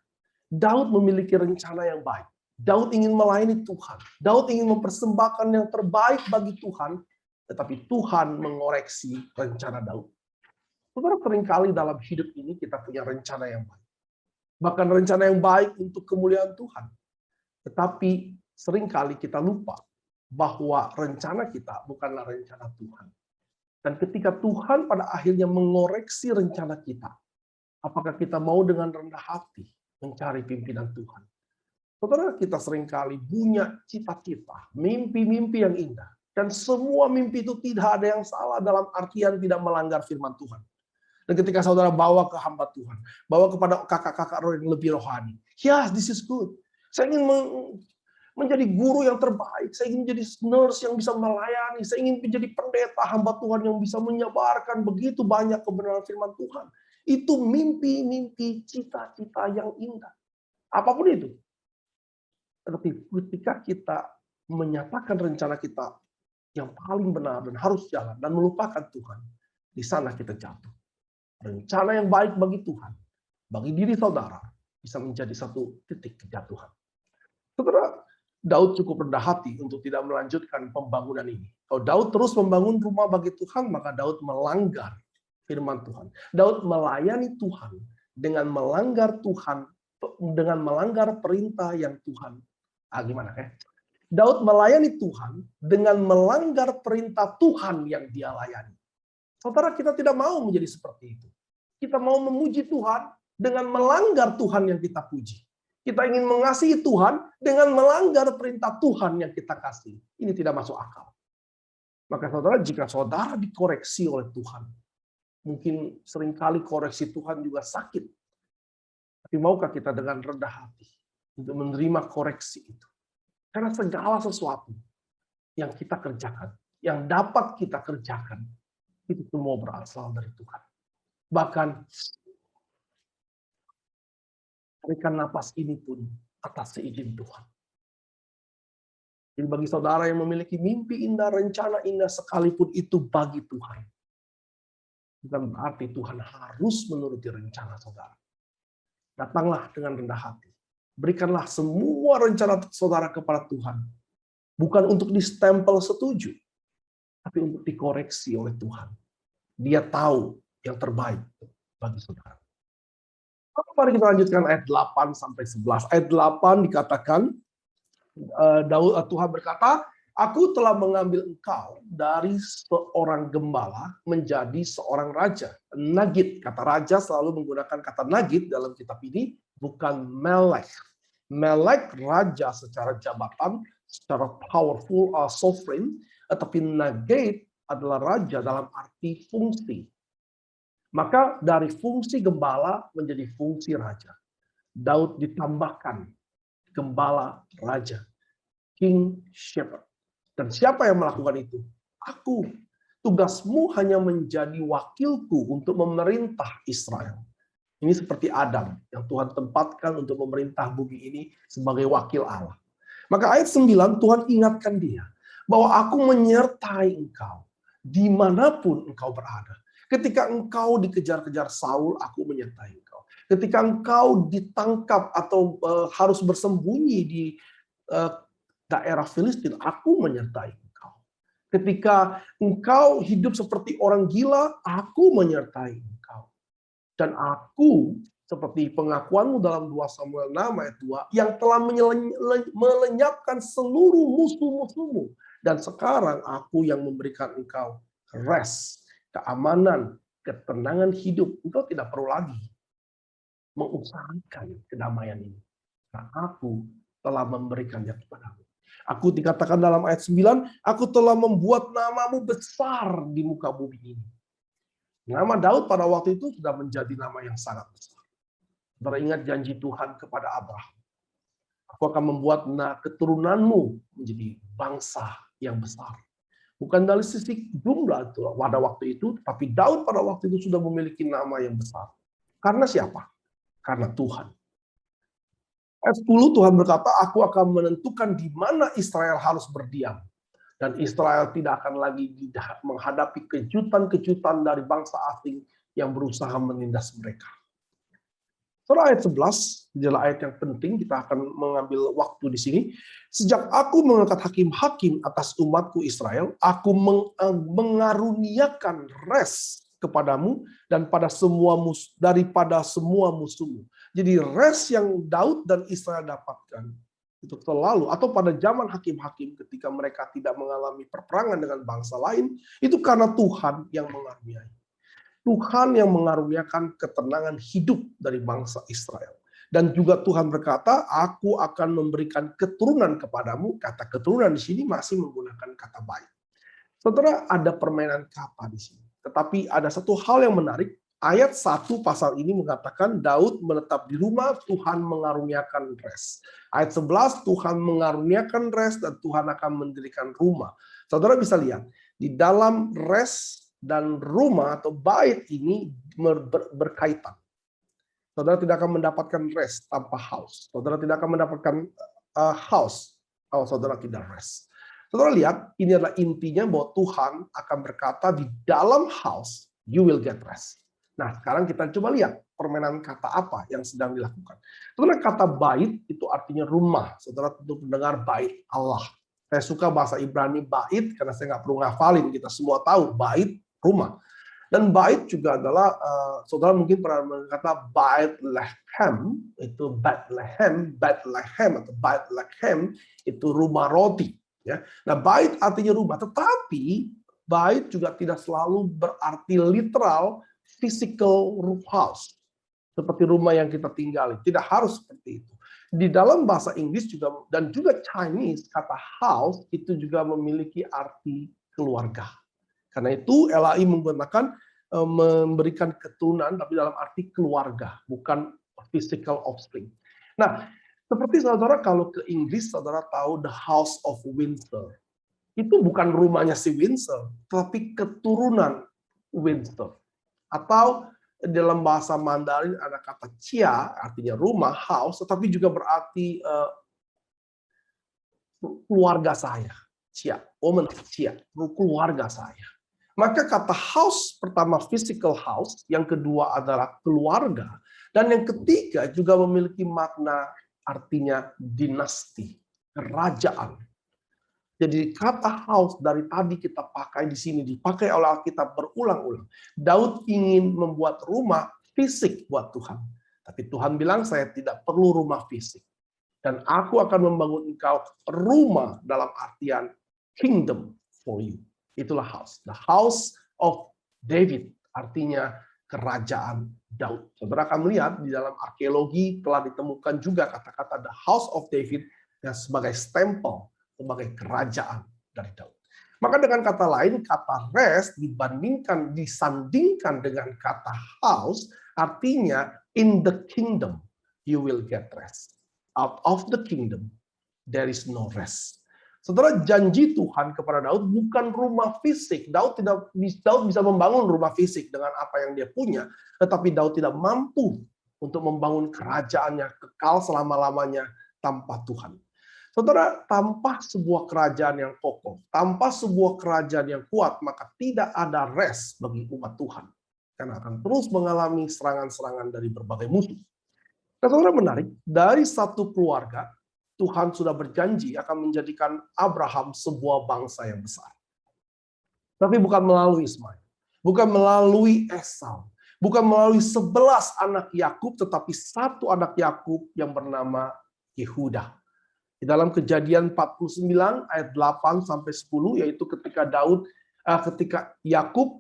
Daud memiliki rencana yang baik. Daud ingin melayani Tuhan. Daud ingin mempersembahkan yang terbaik bagi Tuhan. Tetapi Tuhan mengoreksi rencana Daud. Saudara, seringkali dalam hidup ini kita punya rencana yang baik. Bahkan rencana yang baik untuk kemuliaan Tuhan. Tetapi seringkali kita lupa bahwa rencana kita bukanlah rencana Tuhan. Dan ketika Tuhan pada akhirnya mengoreksi rencana kita, apakah kita mau dengan rendah hati mencari pimpinan Tuhan? Saudara, kita seringkali punya cita-cita, mimpi-mimpi yang indah. Dan semua mimpi itu tidak ada yang salah dalam artian tidak melanggar firman Tuhan. Dan ketika saudara bawa ke hamba Tuhan, bawa kepada kakak-kakak yang lebih rohani. Yes, this is good. Saya ingin menjadi guru yang terbaik. Saya ingin menjadi nurse yang bisa melayani. Saya ingin menjadi pendeta hamba Tuhan yang bisa menyebarkan begitu banyak kebenaran firman Tuhan. Itu mimpi-mimpi, cita-cita yang indah. Apapun itu. Tetapi ketika kita menyatakan rencana kita yang paling benar dan harus jalan dan melupakan Tuhan, di sana kita jatuh. Rencana yang baik bagi Tuhan, bagi diri saudara, bisa menjadi satu titik kejatuhan. Saudara, Daud cukup rendah hati untuk tidak melanjutkan pembangunan ini. Kalau Daud terus membangun rumah bagi Tuhan, maka Daud melanggar firman Tuhan. Daud melayani Tuhan dengan melanggar Tuhan, dengan melanggar perintah yang Tuhan. Gimana ya? Daud melayani Tuhan dengan melanggar perintah Tuhan yang dia layani. Saudara, kita tidak mau menjadi seperti itu. Kita mau memuji Tuhan dengan melanggar Tuhan yang kita puji. Kita ingin mengasihi Tuhan dengan melanggar perintah Tuhan yang kita kasih. Ini tidak masuk akal. Maka saudara, jika saudara dikoreksi oleh Tuhan, mungkin seringkali koreksi Tuhan juga sakit. Tapi maukah kita dengan rendah hati untuk menerima koreksi itu? Karena segala sesuatu yang kita kerjakan, yang dapat kita kerjakan, itu semua berasal dari Tuhan. Bahkan, tarikan napas ini pun atas seizin Tuhan. Jadi bagi saudara yang memiliki mimpi indah, rencana indah, sekalipun itu bagi Tuhan, bukan berarti Tuhan harus menuruti rencana saudara. Datanglah dengan rendah hati. Berikanlah semua rencana saudara kepada Tuhan. Bukan untuk distempel setuju, tapi untuk dikoreksi oleh Tuhan. Dia tahu yang terbaik bagi saudara. Mari kita lanjutkan ayat 8 sampai 11. Ayat 8 dikatakan, Tuhan berkata, Aku telah mengambil engkau dari seorang gembala menjadi seorang raja. Nagid, kata raja selalu menggunakan kata nagid dalam kitab ini, bukan melek. Melek raja secara jabatan, secara powerful, sovereign, tetapi nagid adalah raja dalam arti fungsi. Maka dari fungsi gembala menjadi fungsi raja. Daud ditambahkan gembala raja, king shepherd. Dan siapa yang melakukan itu? Aku. Tugasmu hanya menjadi wakilku untuk memerintah Israel. Ini seperti Adam yang Tuhan tempatkan untuk memerintah bumi ini sebagai wakil Allah. Maka ayat 9 Tuhan ingatkan dia bahwa aku menyertai engkau dimanapun engkau berada. Ketika engkau dikejar-kejar Saul, aku menyertai engkau. Ketika engkau ditangkap atau harus bersembunyi di daerah Filistin, aku menyertai engkau. Ketika engkau hidup seperti orang gila, aku menyertai engkau. Dan aku, seperti pengakuanmu dalam 2 Samuel 6 ayat 2, yang telah melenyapkan seluruh musuh-musuhmu. Dan sekarang aku yang memberikan engkau rest, keamanan, ketenangan hidup. Engkau tidak perlu lagi mengusahakan kedamaian ini. Nah, aku telah memberikannya kepadamu. Aku dikatakan dalam ayat 9, aku telah membuat namamu besar di muka bumi ini. Nama Daud pada waktu itu sudah menjadi nama yang sangat besar. Beringat janji Tuhan kepada Abraham. Aku akan membuat keturunanmu menjadi bangsa yang besar. Bukan dari sisi jumlah itu pada waktu itu, tapi Daud pada waktu itu sudah memiliki nama yang besar. Karena siapa? Karena Tuhan. Ayat 10 Tuhan berkata, aku akan menentukan di mana Israel harus berdiam. Dan Israel tidak akan lagi menghadapi kejutan-kejutan dari bangsa asing yang berusaha menindas mereka. Surah ayat 11, adalah ayat yang penting, kita akan mengambil waktu di sini. Sejak aku mengangkat hakim-hakim atas umatku Israel, aku mengaruniakan res kepadamu dan daripada semua musuhmu. Jadi res yang Daud dan Israel dapatkan itu selalu, atau pada zaman hakim-hakim ketika mereka tidak mengalami perperangan dengan bangsa lain, itu karena Tuhan yang mengaruniai. Tuhan yang mengaruniakan ketenangan hidup dari bangsa Israel. Dan juga Tuhan berkata, aku akan memberikan keturunan kepadamu. Kata keturunan di sini masih menggunakan kata baik. Saudara, ada permainan kata di sini. Tetapi ada satu hal yang menarik. Ayat 1 pasal ini mengatakan Daud menetap di rumah, Tuhan mengaruniakan res. Ayat 11, Tuhan mengaruniakan res dan Tuhan akan mendirikan rumah. Saudara bisa lihat, di dalam res dan rumah atau bait ini berkaitan. Saudara tidak akan mendapatkan rest tanpa house. Saudara tidak akan mendapatkan house kalau saudara tidak rest. Saudara lihat, ini adalah intinya bahwa Tuhan akan berkata di dalam house, you will get rest. Nah, sekarang kita coba lihat permainan kata apa yang sedang dilakukan. Saudara, kata bait itu artinya rumah. Saudara tentu mendengar bait Allah. Saya suka bahasa Ibrani bait karena saya nggak perlu ngafalin. Kita semua tahu bait rumah. Dan bait juga adalah, saudara mungkin pernah berkata Bethlehem, itu Bethlehem atau Bethlehem itu rumah roti. Ya. Nah, bait artinya rumah, tetapi bait juga tidak selalu berarti literal physical house. Seperti rumah yang kita tinggali, tidak harus seperti itu. Di dalam bahasa Inggris juga dan juga Chinese, kata house itu juga memiliki arti keluarga. Karena itu LAI menggunakan memberikan keturunan tapi dalam arti keluarga, bukan physical offspring. Nah, seperti saudara kalau ke Inggris, saudara tahu the House of Windsor. Itu bukan rumahnya si Windsor, tapi keturunan Windsor. Atau dalam bahasa Mandarin ada kata Chia, artinya rumah, house, tetapi juga berarti keluarga saya. Chia, woman Chia, keluarga saya. Maka kata house pertama physical house, yang kedua adalah keluarga, dan yang ketiga juga memiliki makna artinya dinasti, kerajaan. Jadi kata house dari tadi kita pakai di sini, dipakai oleh Alkitab berulang-ulang. Daud ingin membuat rumah fisik buat Tuhan. Tapi Tuhan bilang saya tidak perlu rumah fisik. Dan aku akan membangun engkau rumah dalam artian kingdom for you. Itulah house. The house of David. Artinya kerajaan Daud. Saudara akan melihat di dalam arkeologi telah ditemukan juga kata-kata the house of David yang sebagai stempel, sebagai kerajaan dari Daud. Maka dengan kata lain, kata rest disandingkan dengan kata house, artinya in the kingdom you will get rest. Out of the kingdom there is no rest. Saudara, janji Tuhan kepada Daud bukan rumah fisik. Daud bisa membangun rumah fisik dengan apa yang dia punya, tetapi Daud tidak mampu untuk membangun kerajaannya kekal selama-lamanya tanpa Tuhan. Saudara, tanpa sebuah kerajaan yang kokoh, tanpa sebuah kerajaan yang kuat, maka tidak ada rest bagi umat Tuhan. Karena akan terus mengalami serangan-serangan dari berbagai musuh. Nah, saudara, menarik, dari satu keluarga, Tuhan sudah berjanji akan menjadikan Abraham sebuah bangsa yang besar. Tapi bukan melalui Ismail, bukan melalui Esau, bukan melalui 11 anak Yakub, tetapi satu anak Yakub yang bernama Yehuda. Di dalam Kejadian 49 ayat 8 sampai 10, yaitu ketika Yakub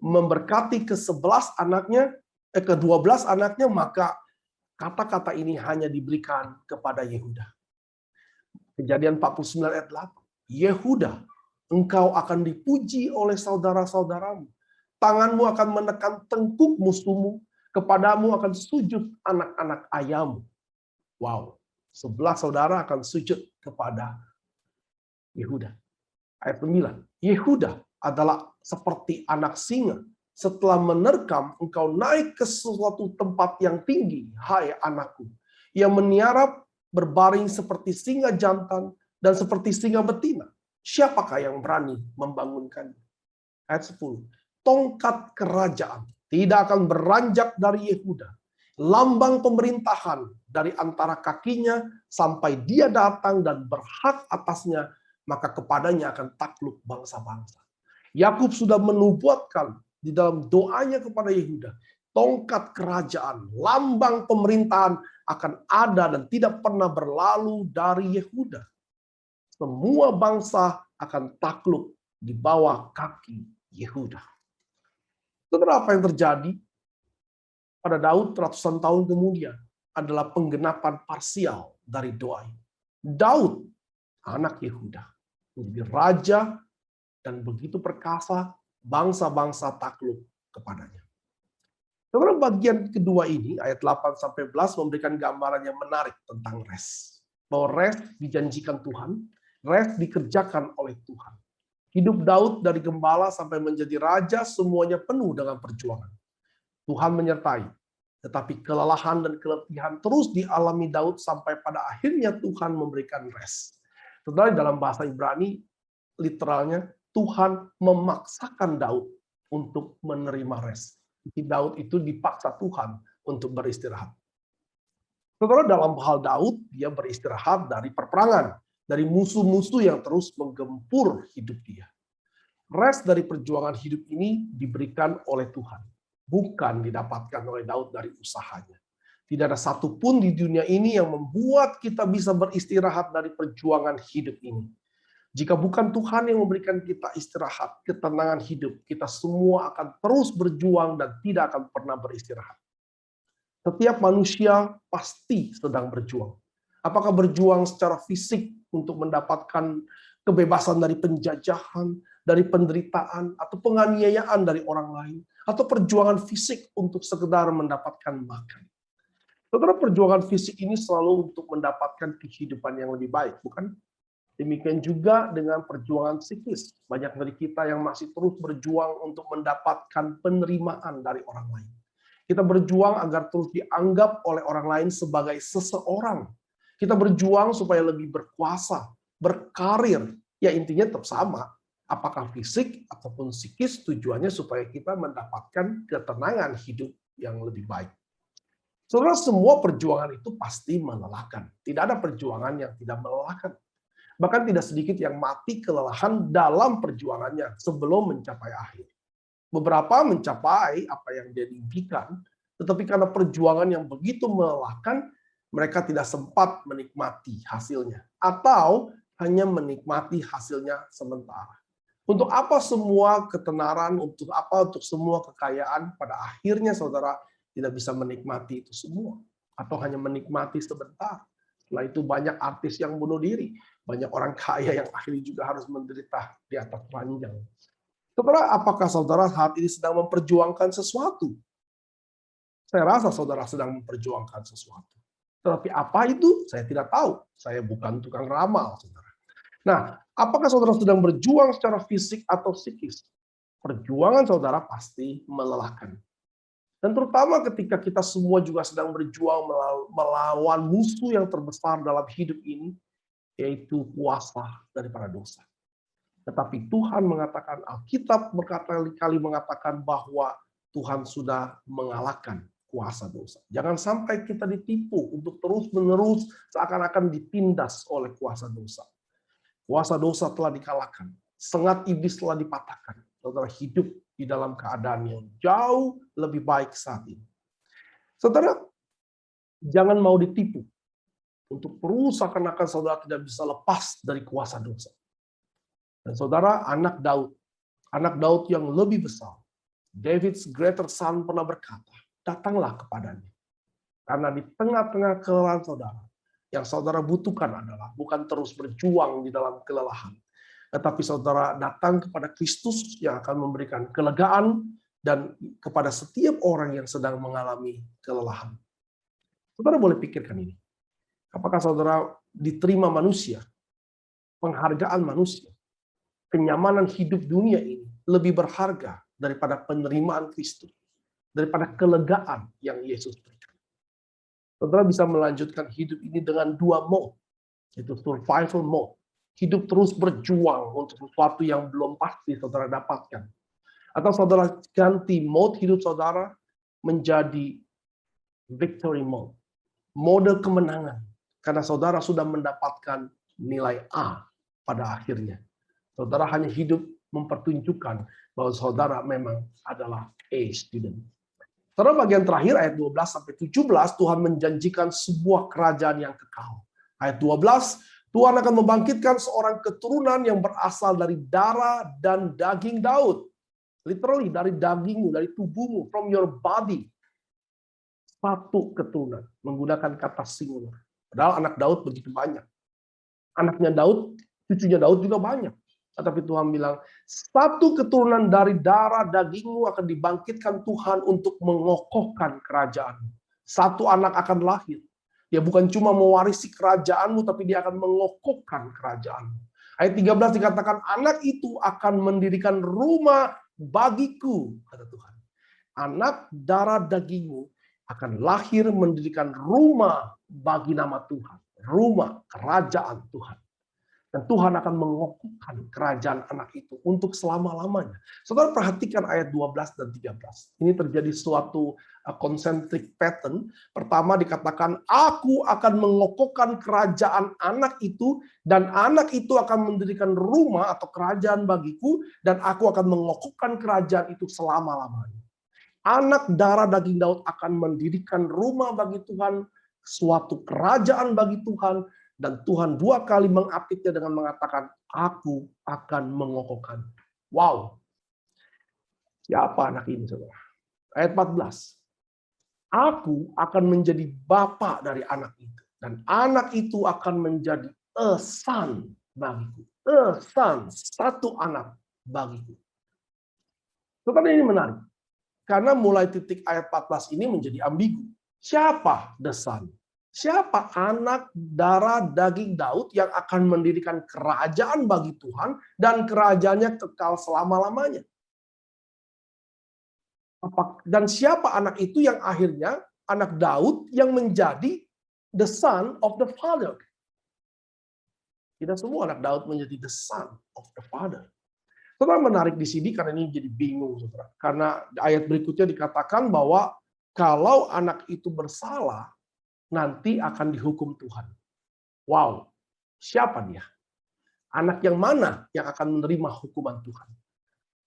memberkati ke-11 anaknya, ke-12 anaknya, maka kata-kata ini hanya diberikan kepada Yehuda. Kejadian 49 ayat 8. Yehuda, engkau akan dipuji oleh saudara-saudaramu. Tanganmu akan menekan tengkuk musuhmu. Kepadamu akan sujud anak-anak ayahmu. Wow. 11 saudara akan sujud kepada Yehuda. Ayat 9. Yehuda adalah seperti anak singa. Setelah menerkam, engkau naik ke suatu tempat yang tinggi, hai anakku. Yang meniarap berbaring seperti singa jantan dan seperti singa betina. Siapakah yang berani membangunkannya? Ayat 10. Tongkat kerajaan tidak akan beranjak dari Yehuda. Lambang pemerintahan dari antara kakinya sampai dia datang dan berhak atasnya, maka kepadanya akan takluk bangsa-bangsa. Yakub sudah menubuatkan di dalam doanya kepada Yehuda, tongkat kerajaan, lambang pemerintahan akan ada dan tidak pernah berlalu dari Yehuda. Semua bangsa akan takluk di bawah kaki Yehuda. Saudara, apa yang terjadi pada Daud ratusan tahun kemudian adalah penggenapan parsial dari doa ini. Daud, anak Yehuda, menjadi raja dan begitu perkasa, bangsa-bangsa takluk kepadanya. Saudara, bagian kedua ini, ayat 8-11 memberikan gambaran yang menarik tentang rest. Bahwa rest dijanjikan Tuhan, rest dikerjakan oleh Tuhan. Hidup Daud dari gembala sampai menjadi raja semuanya penuh dengan perjuangan. Tuhan menyertai. Tetapi kelelahan dan keletihan terus dialami Daud sampai pada akhirnya Tuhan memberikan rest. Saudara, dalam bahasa Ibrani literalnya Tuhan memaksakan Daud untuk menerima rest. Jadi Daud itu dipaksa Tuhan untuk beristirahat. Saudara, dalam hal Daud, dia beristirahat dari perperangan, dari musuh-musuh yang terus menggempur hidup dia. Rest dari perjuangan hidup ini diberikan oleh Tuhan, bukan didapatkan oleh Daud dari usahanya. Tidak ada satupun di dunia ini yang membuat kita bisa beristirahat dari perjuangan hidup ini. Jika bukan Tuhan yang memberikan kita istirahat, ketenangan hidup, kita semua akan terus berjuang dan tidak akan pernah beristirahat. Setiap manusia pasti sedang berjuang. Apakah berjuang secara fisik untuk mendapatkan kebebasan dari penjajahan, dari penderitaan, atau penganiayaan dari orang lain, atau perjuangan fisik untuk sekedar mendapatkan makan. Saudara, perjuangan fisik ini selalu untuk mendapatkan kehidupan yang lebih baik, bukan? Demikian juga dengan perjuangan psikis. Banyak dari kita yang masih terus berjuang untuk mendapatkan penerimaan dari orang lain. Kita berjuang agar terus dianggap oleh orang lain sebagai seseorang. Kita berjuang supaya lebih berkuasa, berkarir. Ya intinya tetap sama. Apakah fisik ataupun psikis, tujuannya supaya kita mendapatkan ketenangan hidup yang lebih baik. Saudara, semua perjuangan itu pasti melelahkan. Tidak ada perjuangan yang tidak melelahkan. Bahkan tidak sedikit yang mati kelelahan dalam perjuangannya sebelum mencapai akhir. Beberapa mencapai apa yang dia impikan, tetapi karena perjuangan yang begitu melelahkan, mereka tidak sempat menikmati hasilnya. Atau hanya menikmati hasilnya sementara. Untuk apa semua ketenaran, untuk apa untuk semua kekayaan, pada akhirnya saudara tidak bisa menikmati itu semua. Atau hanya menikmati sebentar. Setelah itu banyak artis yang bunuh diri. Banyak orang kaya yang akhirnya juga harus menderita di atas ranjang. Saudara, apakah saudara saat ini sedang memperjuangkan sesuatu? Saya rasa saudara sedang memperjuangkan sesuatu. Tetapi apa itu? Saya tidak tahu. Saya bukan tukang ramal, saudara. Nah, apakah saudara sedang berjuang secara fisik atau psikis? Perjuangan saudara pasti melelahkan. Dan terutama ketika kita semua juga sedang berjuang melawan musuh yang terbesar dalam hidup ini, yaitu kuasa daripada dosa. Tetapi Tuhan mengatakan, Alkitab berkali-kali mengatakan bahwa Tuhan sudah mengalahkan kuasa dosa. Jangan sampai kita ditipu untuk terus-menerus seakan-akan ditindas oleh kuasa dosa. Kuasa dosa telah dikalahkan. Sengat iblis telah dipatahkan. Saudara hidup di dalam keadaan yang jauh lebih baik saat ini. Saudara, jangan mau ditipu. Untuk terus seakan-akan saudara tidak bisa lepas dari kuasa dosa. Dan saudara, anak Daud yang lebih besar, David's greater son pernah berkata, datanglah kepadanya. Karena di tengah-tengah kelelahan saudara, yang saudara butuhkan adalah bukan terus berjuang di dalam kelelahan, tetapi saudara datang kepada Kristus yang akan memberikan kelegaan dan kepada setiap orang yang sedang mengalami kelelahan. Saudara boleh pikirkan ini. Apakah saudara diterima manusia, penghargaan manusia, kenyamanan hidup dunia ini lebih berharga daripada penerimaan Kristus, daripada kelegaan yang Yesus berikan. Saudara bisa melanjutkan hidup ini dengan dua mode, yaitu survival mode. Hidup terus berjuang untuk sesuatu yang belum pasti saudara dapatkan. Atau saudara ganti mode hidup saudara menjadi victory mode, mode kemenangan. Karena saudara sudah mendapatkan nilai A pada akhirnya. Saudara hanya hidup mempertunjukkan bahwa saudara memang adalah A student. Saudara, bagian terakhir ayat 12 sampai 17 Tuhan menjanjikan sebuah kerajaan yang kekal. Ayat 12, Tuhan akan membangkitkan seorang keturunan yang berasal dari darah dan daging Daud. Literally dari dagingmu, dari tubuhmu, from your body. Satu keturunan, menggunakan kata singular. Padahal anak Daud begitu banyak. Anaknya Daud, cucunya Daud juga banyak. Tetapi Tuhan bilang, satu keturunan dari darah dagingmu akan dibangkitkan Tuhan untuk mengokohkan kerajaan. Satu anak akan lahir. Dia bukan cuma mewarisi kerajaanmu, tapi dia akan mengokohkan kerajaanmu. Ayat 13 dikatakan, anak itu akan mendirikan rumah bagiku, kata Tuhan. Anak darah dagingmu akan lahir mendirikan rumah bagi nama Tuhan. Rumah kerajaan Tuhan. Dan Tuhan akan mengokohkan kerajaan anak itu untuk selama-lamanya. Saudara perhatikan ayat 12 dan 13. Ini terjadi suatu concentric pattern. Pertama dikatakan, aku akan mengokohkan kerajaan anak itu, dan anak itu akan mendirikan rumah atau kerajaan bagiku, dan aku akan mengokohkan kerajaan itu selama-lamanya. Anak darah daging Daud akan mendirikan rumah bagi Tuhan, suatu kerajaan bagi Tuhan, dan Tuhan dua kali mengapitnya dengan mengatakan, aku akan mengokohkan. Wow. Siapa anak ini, saudara? Ayat 14. Aku akan menjadi bapa dari anak itu. Dan anak itu akan menjadi a son bagiku. A son, satu anak bagiku. Saudara, ini menarik. Karena mulai titik ayat 14 ini menjadi ambigu. Siapa the son? Siapa anak darah daging Daud yang akan mendirikan kerajaan bagi Tuhan dan kerajaannya kekal selama-lamanya? Dan siapa anak itu yang akhirnya anak Daud yang menjadi the son of the father? Tidak semua anak Daud menjadi the son of the father. Saudara, menarik di sini karena ini jadi bingung, saudara. Karena ayat berikutnya dikatakan bahwa kalau anak itu bersalah, nanti akan dihukum Tuhan. Wow, siapa dia? Anak yang mana yang akan menerima hukuman Tuhan?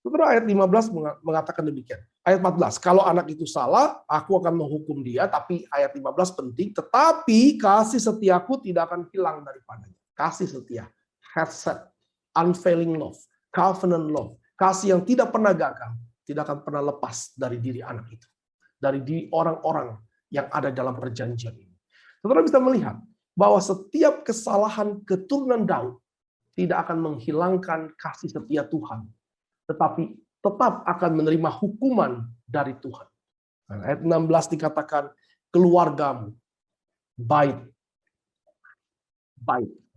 Saudara, ayat 15 mengatakan demikian. Ayat 14, kalau anak itu salah, aku akan menghukum dia, tapi ayat 15 penting, tetapi kasih setiaku tidak akan hilang daripadanya. Kasih setia, headset, unfailing love, covenant love, kasih yang tidak pernah gagal, tidak akan pernah lepas dari diri anak itu. Dari diri orang-orang yang ada dalam perjanjian ini. Saudara bisa melihat bahwa setiap kesalahan keturunan Daud tidak akan menghilangkan kasih setia Tuhan, tetapi tetap akan menerima hukuman dari Tuhan. Ayat 16 dikatakan, keluargamu, bait,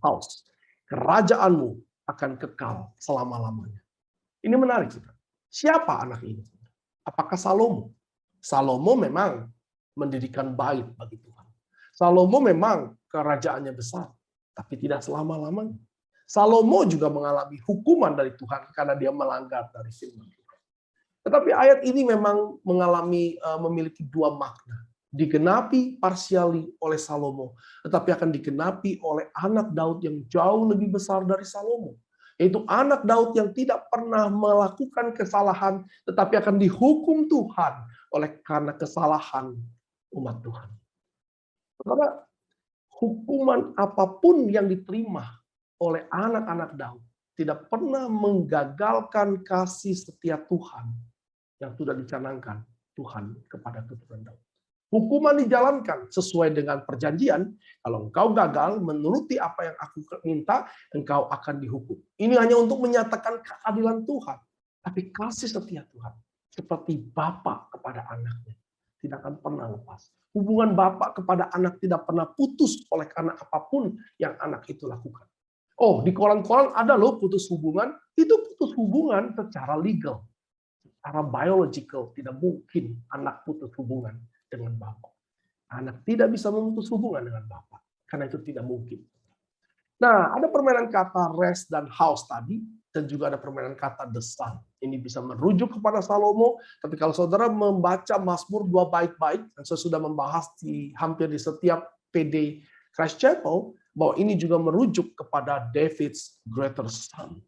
house, kerajaanmu akan kekal selama-lamanya. Ini menarik. Siapa anak ini? Apakah Salomo? Salomo memang mendirikan bait bagi Tuhan. Salomo memang kerajaannya besar, tapi tidak selama-lamanya. Salomo juga mengalami hukuman dari Tuhan karena dia melanggar dari firman Tuhan. Tetapi ayat ini memang memiliki dua makna. Digenapi parsiali oleh Salomo, tetapi akan digenapi oleh anak Daud yang jauh lebih besar dari Salomo. Yaitu anak Daud yang tidak pernah melakukan kesalahan, tetapi akan dihukum Tuhan oleh karena kesalahan umat Tuhan. Saudara, hukuman apapun yang diterima oleh anak-anak Daud tidak pernah menggagalkan kasih setia Tuhan yang sudah dicanangkan Tuhan kepada keturunan Daud. Hukuman dijalankan sesuai dengan perjanjian. Kalau engkau gagal menuruti apa yang aku minta, engkau akan dihukum. Ini hanya untuk menyatakan keadilan Tuhan. Tapi kasih setia Tuhan seperti Bapa kepada anaknya tidak akan pernah lepas. Hubungan bapak kepada anak tidak pernah putus oleh karena apapun yang anak itu lakukan. Oh, di koran-koran ada loh putus hubungan. Itu putus hubungan secara legal. Secara biological. Tidak mungkin anak putus hubungan dengan bapak. Anak tidak bisa memutus hubungan dengan bapak. Karena itu tidak mungkin. Nah, ada permainan kata rest dan house tadi. Dan juga ada permainan kata the sun. Ini bisa merujuk kepada Salomo. Tapi kalau saudara membaca Mazmur 2 baik-baik, dan saya sudah membahas hampir di setiap PD Christ Chapel, bahwa ini juga merujuk kepada David's greater son.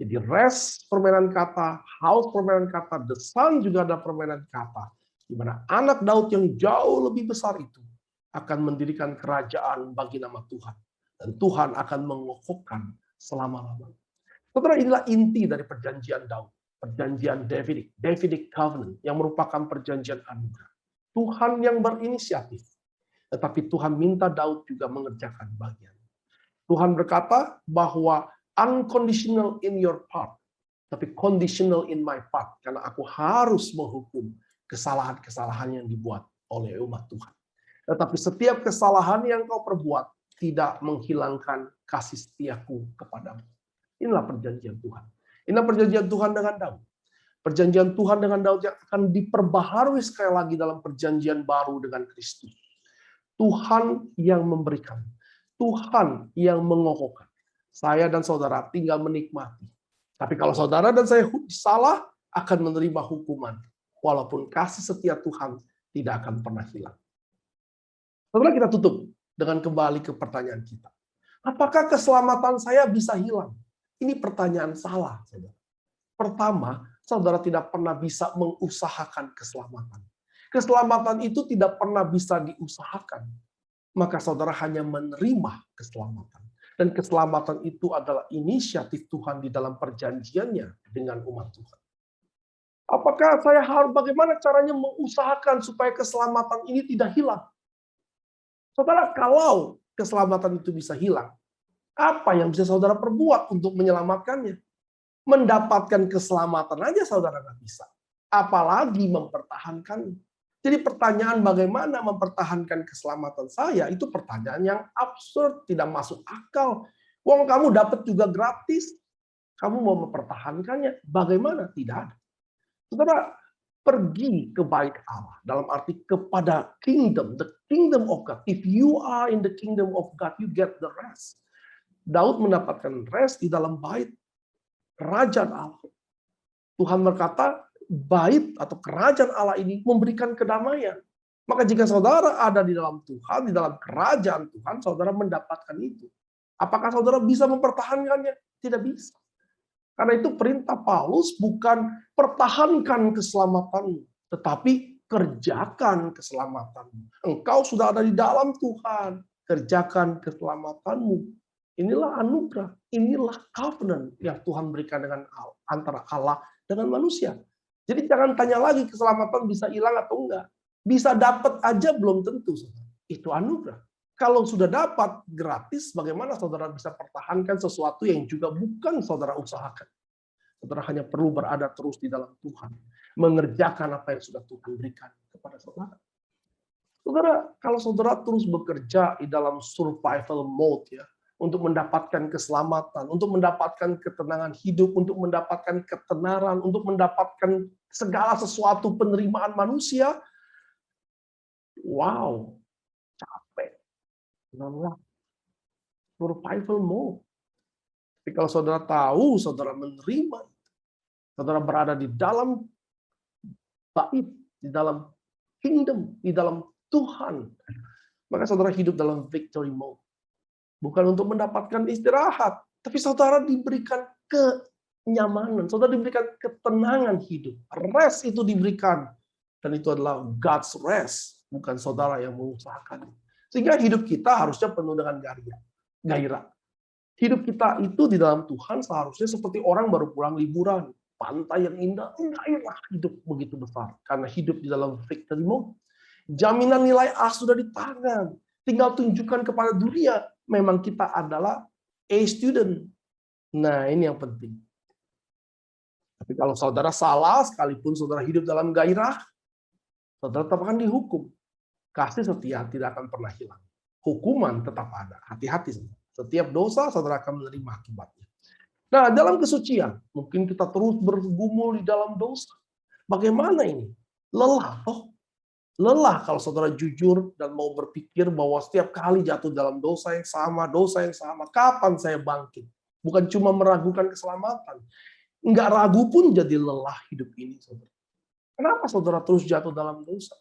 Jadi rest permainan kata, house permainan kata, the sun juga ada permainan kata. Di mana anak Daud yang jauh lebih besar itu akan mendirikan kerajaan bagi nama Tuhan. Dan Tuhan akan mengokohkan selama-lamanya. Saudara, inilah inti dari perjanjian Daud. Perjanjian Davidic Covenant, yang merupakan perjanjian anugerah. Tuhan yang berinisiatif. Tetapi Tuhan minta Daud juga mengerjakan bagian. Tuhan berkata bahwa unconditional in your part, tapi conditional in my part. Karena aku harus menghukum kesalahan-kesalahan yang dibuat oleh umat Tuhan. Tetapi setiap kesalahan yang kau perbuat tidak menghilangkan kasih setiaku kepadamu. Inilah perjanjian Tuhan. Inilah perjanjian Tuhan dengan Daud. Perjanjian Tuhan dengan Daud yang akan diperbaharui sekali lagi dalam perjanjian baru dengan Kristus. Tuhan yang memberikan. Tuhan yang mengokohkan. Saya dan saudara tinggal menikmati. Tapi kalau saudara dan saya salah, akan menerima hukuman. Walaupun kasih setia Tuhan tidak akan pernah hilang. Setelah kita tutup dengan kembali ke pertanyaan kita. Apakah keselamatan saya bisa hilang? Ini pertanyaan salah, saudara. Pertama, saudara tidak pernah bisa mengusahakan keselamatan. Keselamatan itu tidak pernah bisa diusahakan. Maka saudara hanya menerima keselamatan. Dan keselamatan itu adalah inisiatif Tuhan di dalam perjanjiannya dengan umat Tuhan. Apakah saya harus, bagaimana caranya mengusahakan supaya keselamatan ini tidak hilang? Saudara, kalau keselamatan itu bisa hilang, apa yang bisa saudara perbuat untuk menyelamatkannya? Mendapatkan keselamatan aja saudara nggak bisa. Apalagi mempertahankannya. Jadi pertanyaan bagaimana mempertahankan keselamatan saya, itu pertanyaan yang absurd, tidak masuk akal. Wong kamu dapat juga gratis, kamu mau mempertahankannya, bagaimana? Tidak ada. Saudara, pergi ke bait Allah, dalam arti kepada kingdom, the kingdom of God. If you are in the kingdom of God, you get the rest. Daud mendapatkan rest di dalam bait kerajaan Allah. Tuhan berkata, bait atau kerajaan Allah ini memberikan kedamaian. Maka jika saudara ada di dalam Tuhan, di dalam kerajaan Tuhan, saudara mendapatkan itu. Apakah saudara bisa mempertahankannya? Tidak bisa. Karena itu perintah Paulus bukan pertahankan keselamatanmu, tetapi kerjakan keselamatanmu. Engkau sudah ada di dalam Tuhan, kerjakan keselamatanmu. Inilah anugerah, inilah covenant yang Tuhan berikan dengan antara Allah dengan manusia. Jadi jangan tanya lagi keselamatan bisa hilang atau enggak. Bisa dapat aja belum tentu. Itu anugerah. Kalau sudah dapat gratis, bagaimana saudara bisa pertahankan sesuatu yang juga bukan saudara usahakan. Saudara hanya perlu berada terus di dalam Tuhan. Mengerjakan apa yang sudah Tuhan berikan kepada saudara. Saudara, kalau saudara terus bekerja di dalam survival mode, ya, untuk mendapatkan keselamatan, untuk mendapatkan ketenangan hidup, untuk mendapatkan ketenaran, untuk mendapatkan segala sesuatu penerimaan manusia, wow, capek, lelah, survival mode. Tapi kalau saudara tahu, saudara menerima, saudara berada di dalam bait, di dalam kingdom, di dalam Tuhan, maka saudara hidup dalam victory mode. Bukan untuk mendapatkan istirahat, tapi saudara diberikan kenyamanan, saudara diberikan ketenangan hidup. Rest itu diberikan, dan itu adalah God's rest, bukan saudara yang mengusahakan. Sehingga hidup kita harusnya penuh dengan gairah. Hidup kita itu di dalam Tuhan seharusnya seperti orang baru pulang liburan, pantai yang indah, gairah hidup begitu besar. Karena hidup di dalam victory mode. Jaminan nilai A sudah di tangan. Tinggal tunjukkan kepada dunia, memang kita adalah A student. Nah, ini yang penting. Tapi kalau saudara salah, sekalipun saudara hidup dalam gairah, saudara tetap akan dihukum. Kasih setia tidak akan pernah hilang. Hukuman tetap ada. Hati-hati. Setiap dosa, saudara akan menerima akibatnya. Nah, dalam kesucian, mungkin kita terus bergumul di dalam dosa. Bagaimana ini? Lelah, toh. Lelah kalau saudara jujur dan mau berpikir bahwa setiap kali jatuh dalam dosa yang sama, kapan saya bangkit? Bukan cuma meragukan keselamatan. Enggak ragu pun jadi lelah hidup ini, saudara. Kenapa saudara terus jatuh dalam dosa?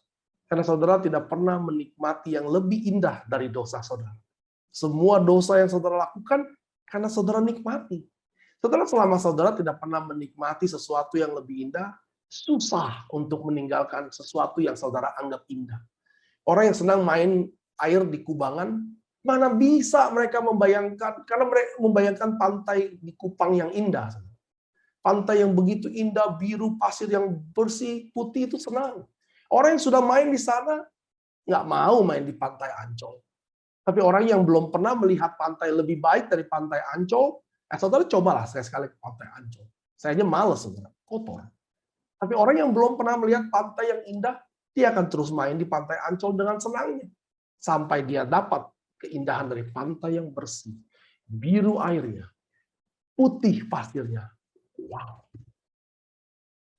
Karena saudara tidak pernah menikmati yang lebih indah dari dosa saudara. Semua dosa yang saudara lakukan karena saudara nikmati. Saudara, selama saudara tidak pernah menikmati sesuatu yang lebih indah, susah untuk meninggalkan sesuatu yang saudara anggap indah. Orang yang senang main air di kubangan, mana bisa mereka membayangkan, karena mereka membayangkan pantai di Kupang yang indah. Pantai yang begitu indah, biru, pasir yang bersih, putih, itu senang. Orang yang sudah main di sana, nggak mau main di pantai Ancol. Tapi orang yang belum pernah melihat pantai lebih baik dari pantai Ancol, saudara cobalah sekali-sekali ke pantai Ancol. Saya aja males, saudara, kotor. Tapi orang yang belum pernah melihat pantai yang indah, dia akan terus main di pantai Ancol dengan senangnya. Sampai dia dapat keindahan dari pantai yang bersih. Biru airnya, putih pasirnya. Wow.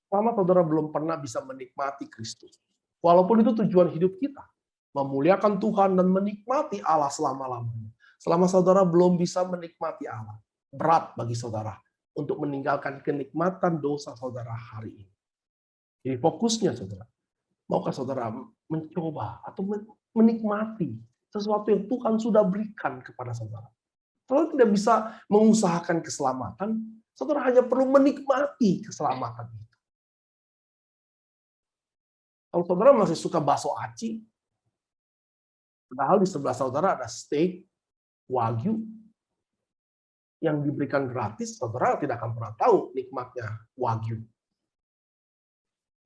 Selama saudara belum pernah bisa menikmati Kristus. Walaupun itu tujuan hidup kita. Memuliakan Tuhan dan menikmati Allah selama-lamanya. Selama saudara belum bisa menikmati Allah. Berat bagi saudara untuk meninggalkan kenikmatan dosa saudara hari ini. Jadi fokusnya saudara. Maukah saudara mencoba atau menikmati sesuatu yang Tuhan sudah berikan kepada saudara. Saudara tidak bisa mengusahakan keselamatan, saudara hanya perlu menikmati keselamatan itu. Kalau saudara masih suka bakso aci, padahal di sebelah saudara ada steak Wagyu yang diberikan gratis, saudara tidak akan pernah tahu nikmatnya Wagyu.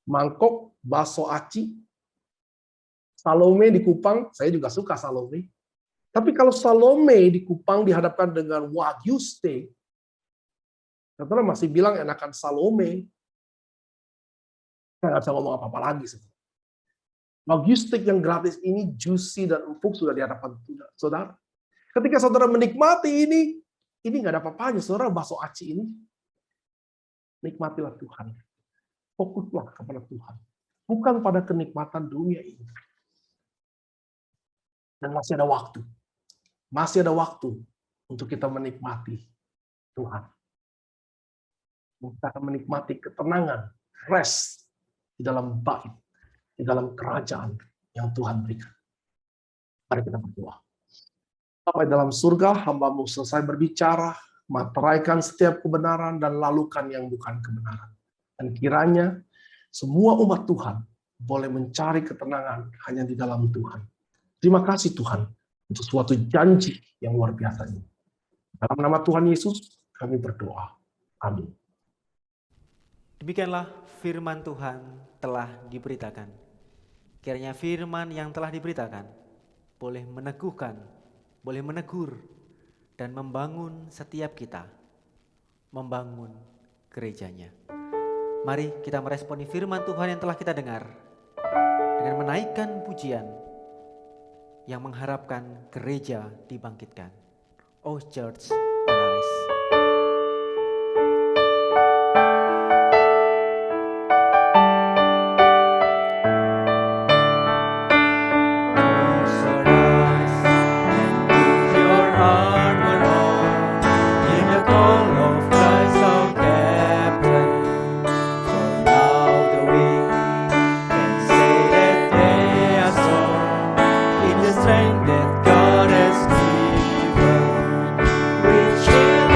Mangkok bakso aci, Salome di Kupang, saya juga suka Salome. Tapi kalau Salome di Kupang dihadapkan dengan Wagyu steak, saudara masih bilang enakan Salome. Saya nggak bisa ngomong apa-apa lagi. Wagyu steak yang gratis ini juicy dan empuk sudah di hadapan saudara. Ketika saudara menikmati ini nggak ada apa-apanya. Saudara, bakso aci ini, nikmatilah Tuhan. Fokuslah kepada Tuhan. Bukan pada kenikmatan dunia ini. Dan masih ada waktu. Masih ada waktu untuk kita menikmati Tuhan. Kita akan menikmati ketenangan, rest di dalam bait, di dalam kerajaan yang Tuhan berikan. Mari kita berdoa. Bapa dalam surga, hamba-Mu selesai berbicara, materaikan setiap kebenaran dan lalukan yang bukan kebenaran. Dan kiranya semua umat Tuhan boleh mencari ketenangan hanya di dalam Tuhan. Terima kasih Tuhan untuk suatu janji yang luar biasa ini. Dalam nama Tuhan Yesus kami berdoa. Amin. Demikianlah firman Tuhan telah diberitakan. Kiranya firman yang telah diberitakan boleh meneguhkan, boleh menegur, dan membangun setiap kita, membangun gerejanya. Mari kita meresponi firman Tuhan yang telah kita dengar dengan menaikkan pujian yang mengharapkan gereja dibangkitkan. Oh Church, arise. Strength that God has given, we shall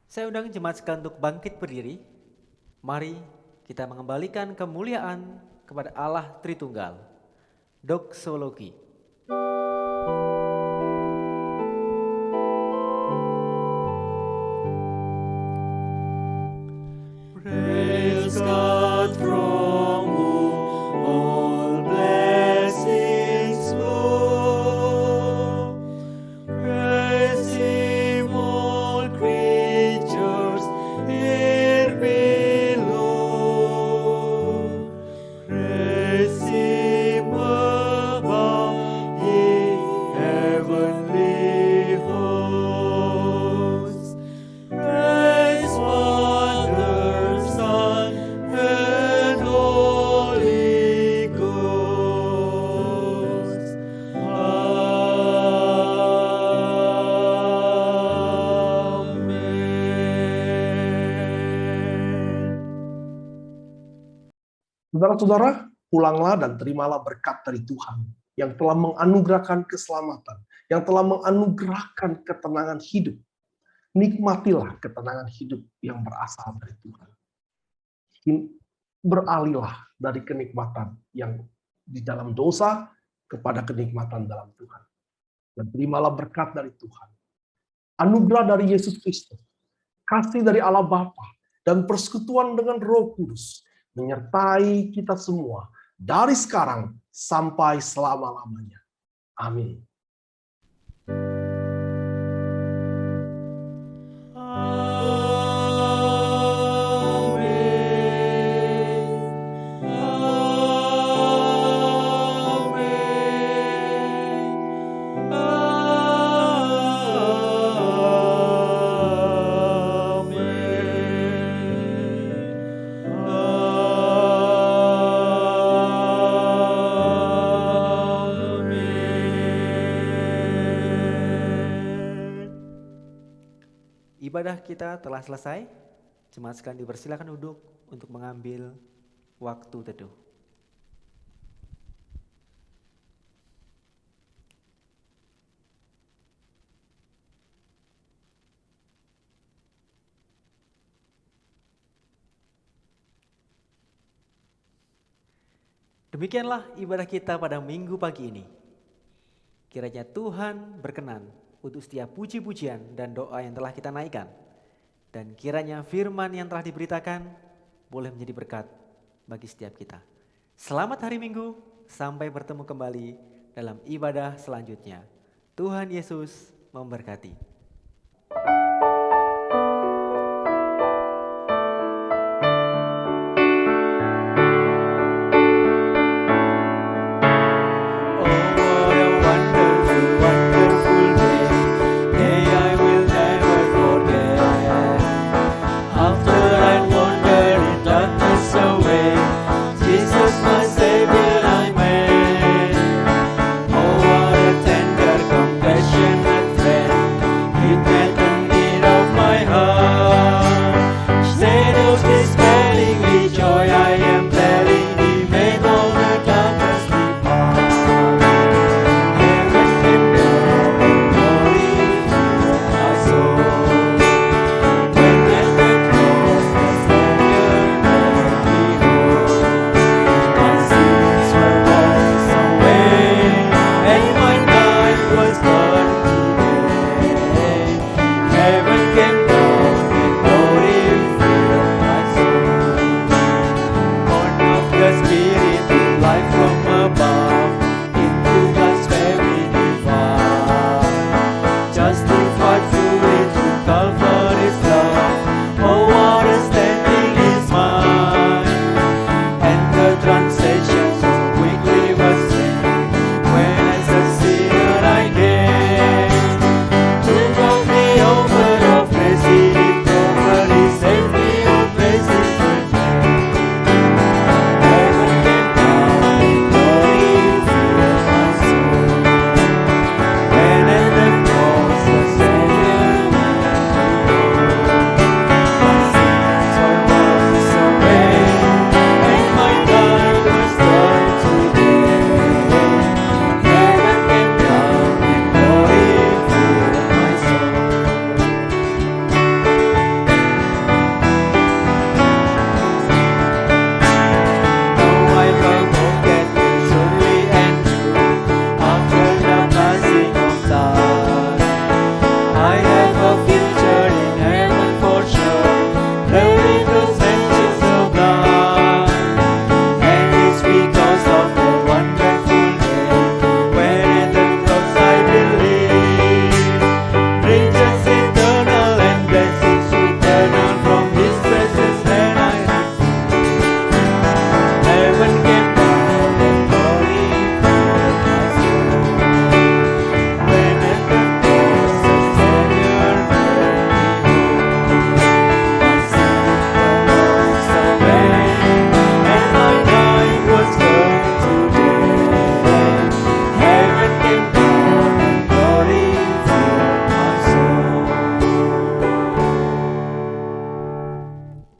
Saya undang jemaat sekalian untuk bangkit berdiri. Mari kita mengembalikan kemuliaan kepada Allah Tritunggal. Doksologi. Praise God from whom all blessings flow. Praise Him, all creatures here below. Praise Him above, ye heavenly hosts. Praise Father, Son, and Holy Ghost. Amen. Saudara-saudara, pulanglah dan terimalah berkat dari Tuhan yang telah menganugerahkan keselamatan, yang telah menganugerahkan ketenangan hidup. Nikmatilah ketenangan hidup yang berasal dari Tuhan. Beralihlah dari kenikmatan yang di dalam dosa kepada kenikmatan dalam Tuhan. Dan terimalah berkat dari Tuhan. Anugerah dari Yesus Kristus, kasih dari Allah Bapa, dan persekutuan dengan Roh Kudus menyertai kita semua dari sekarang sampai selama-lamanya. Amin. Ibadah kita telah selesai. Jemaat sekalian dipersilakan duduk untuk mengambil waktu teduh. Demikianlah ibadah kita pada minggu pagi ini. Kiranya Tuhan berkenan untuk setiap puji-pujian dan doa yang telah kita naikkan. Dan kiranya firman yang telah diberitakan boleh menjadi berkat bagi setiap kita. Selamat hari Minggu, sampai bertemu kembali dalam ibadah selanjutnya. Tuhan Yesus memberkati. Heaven came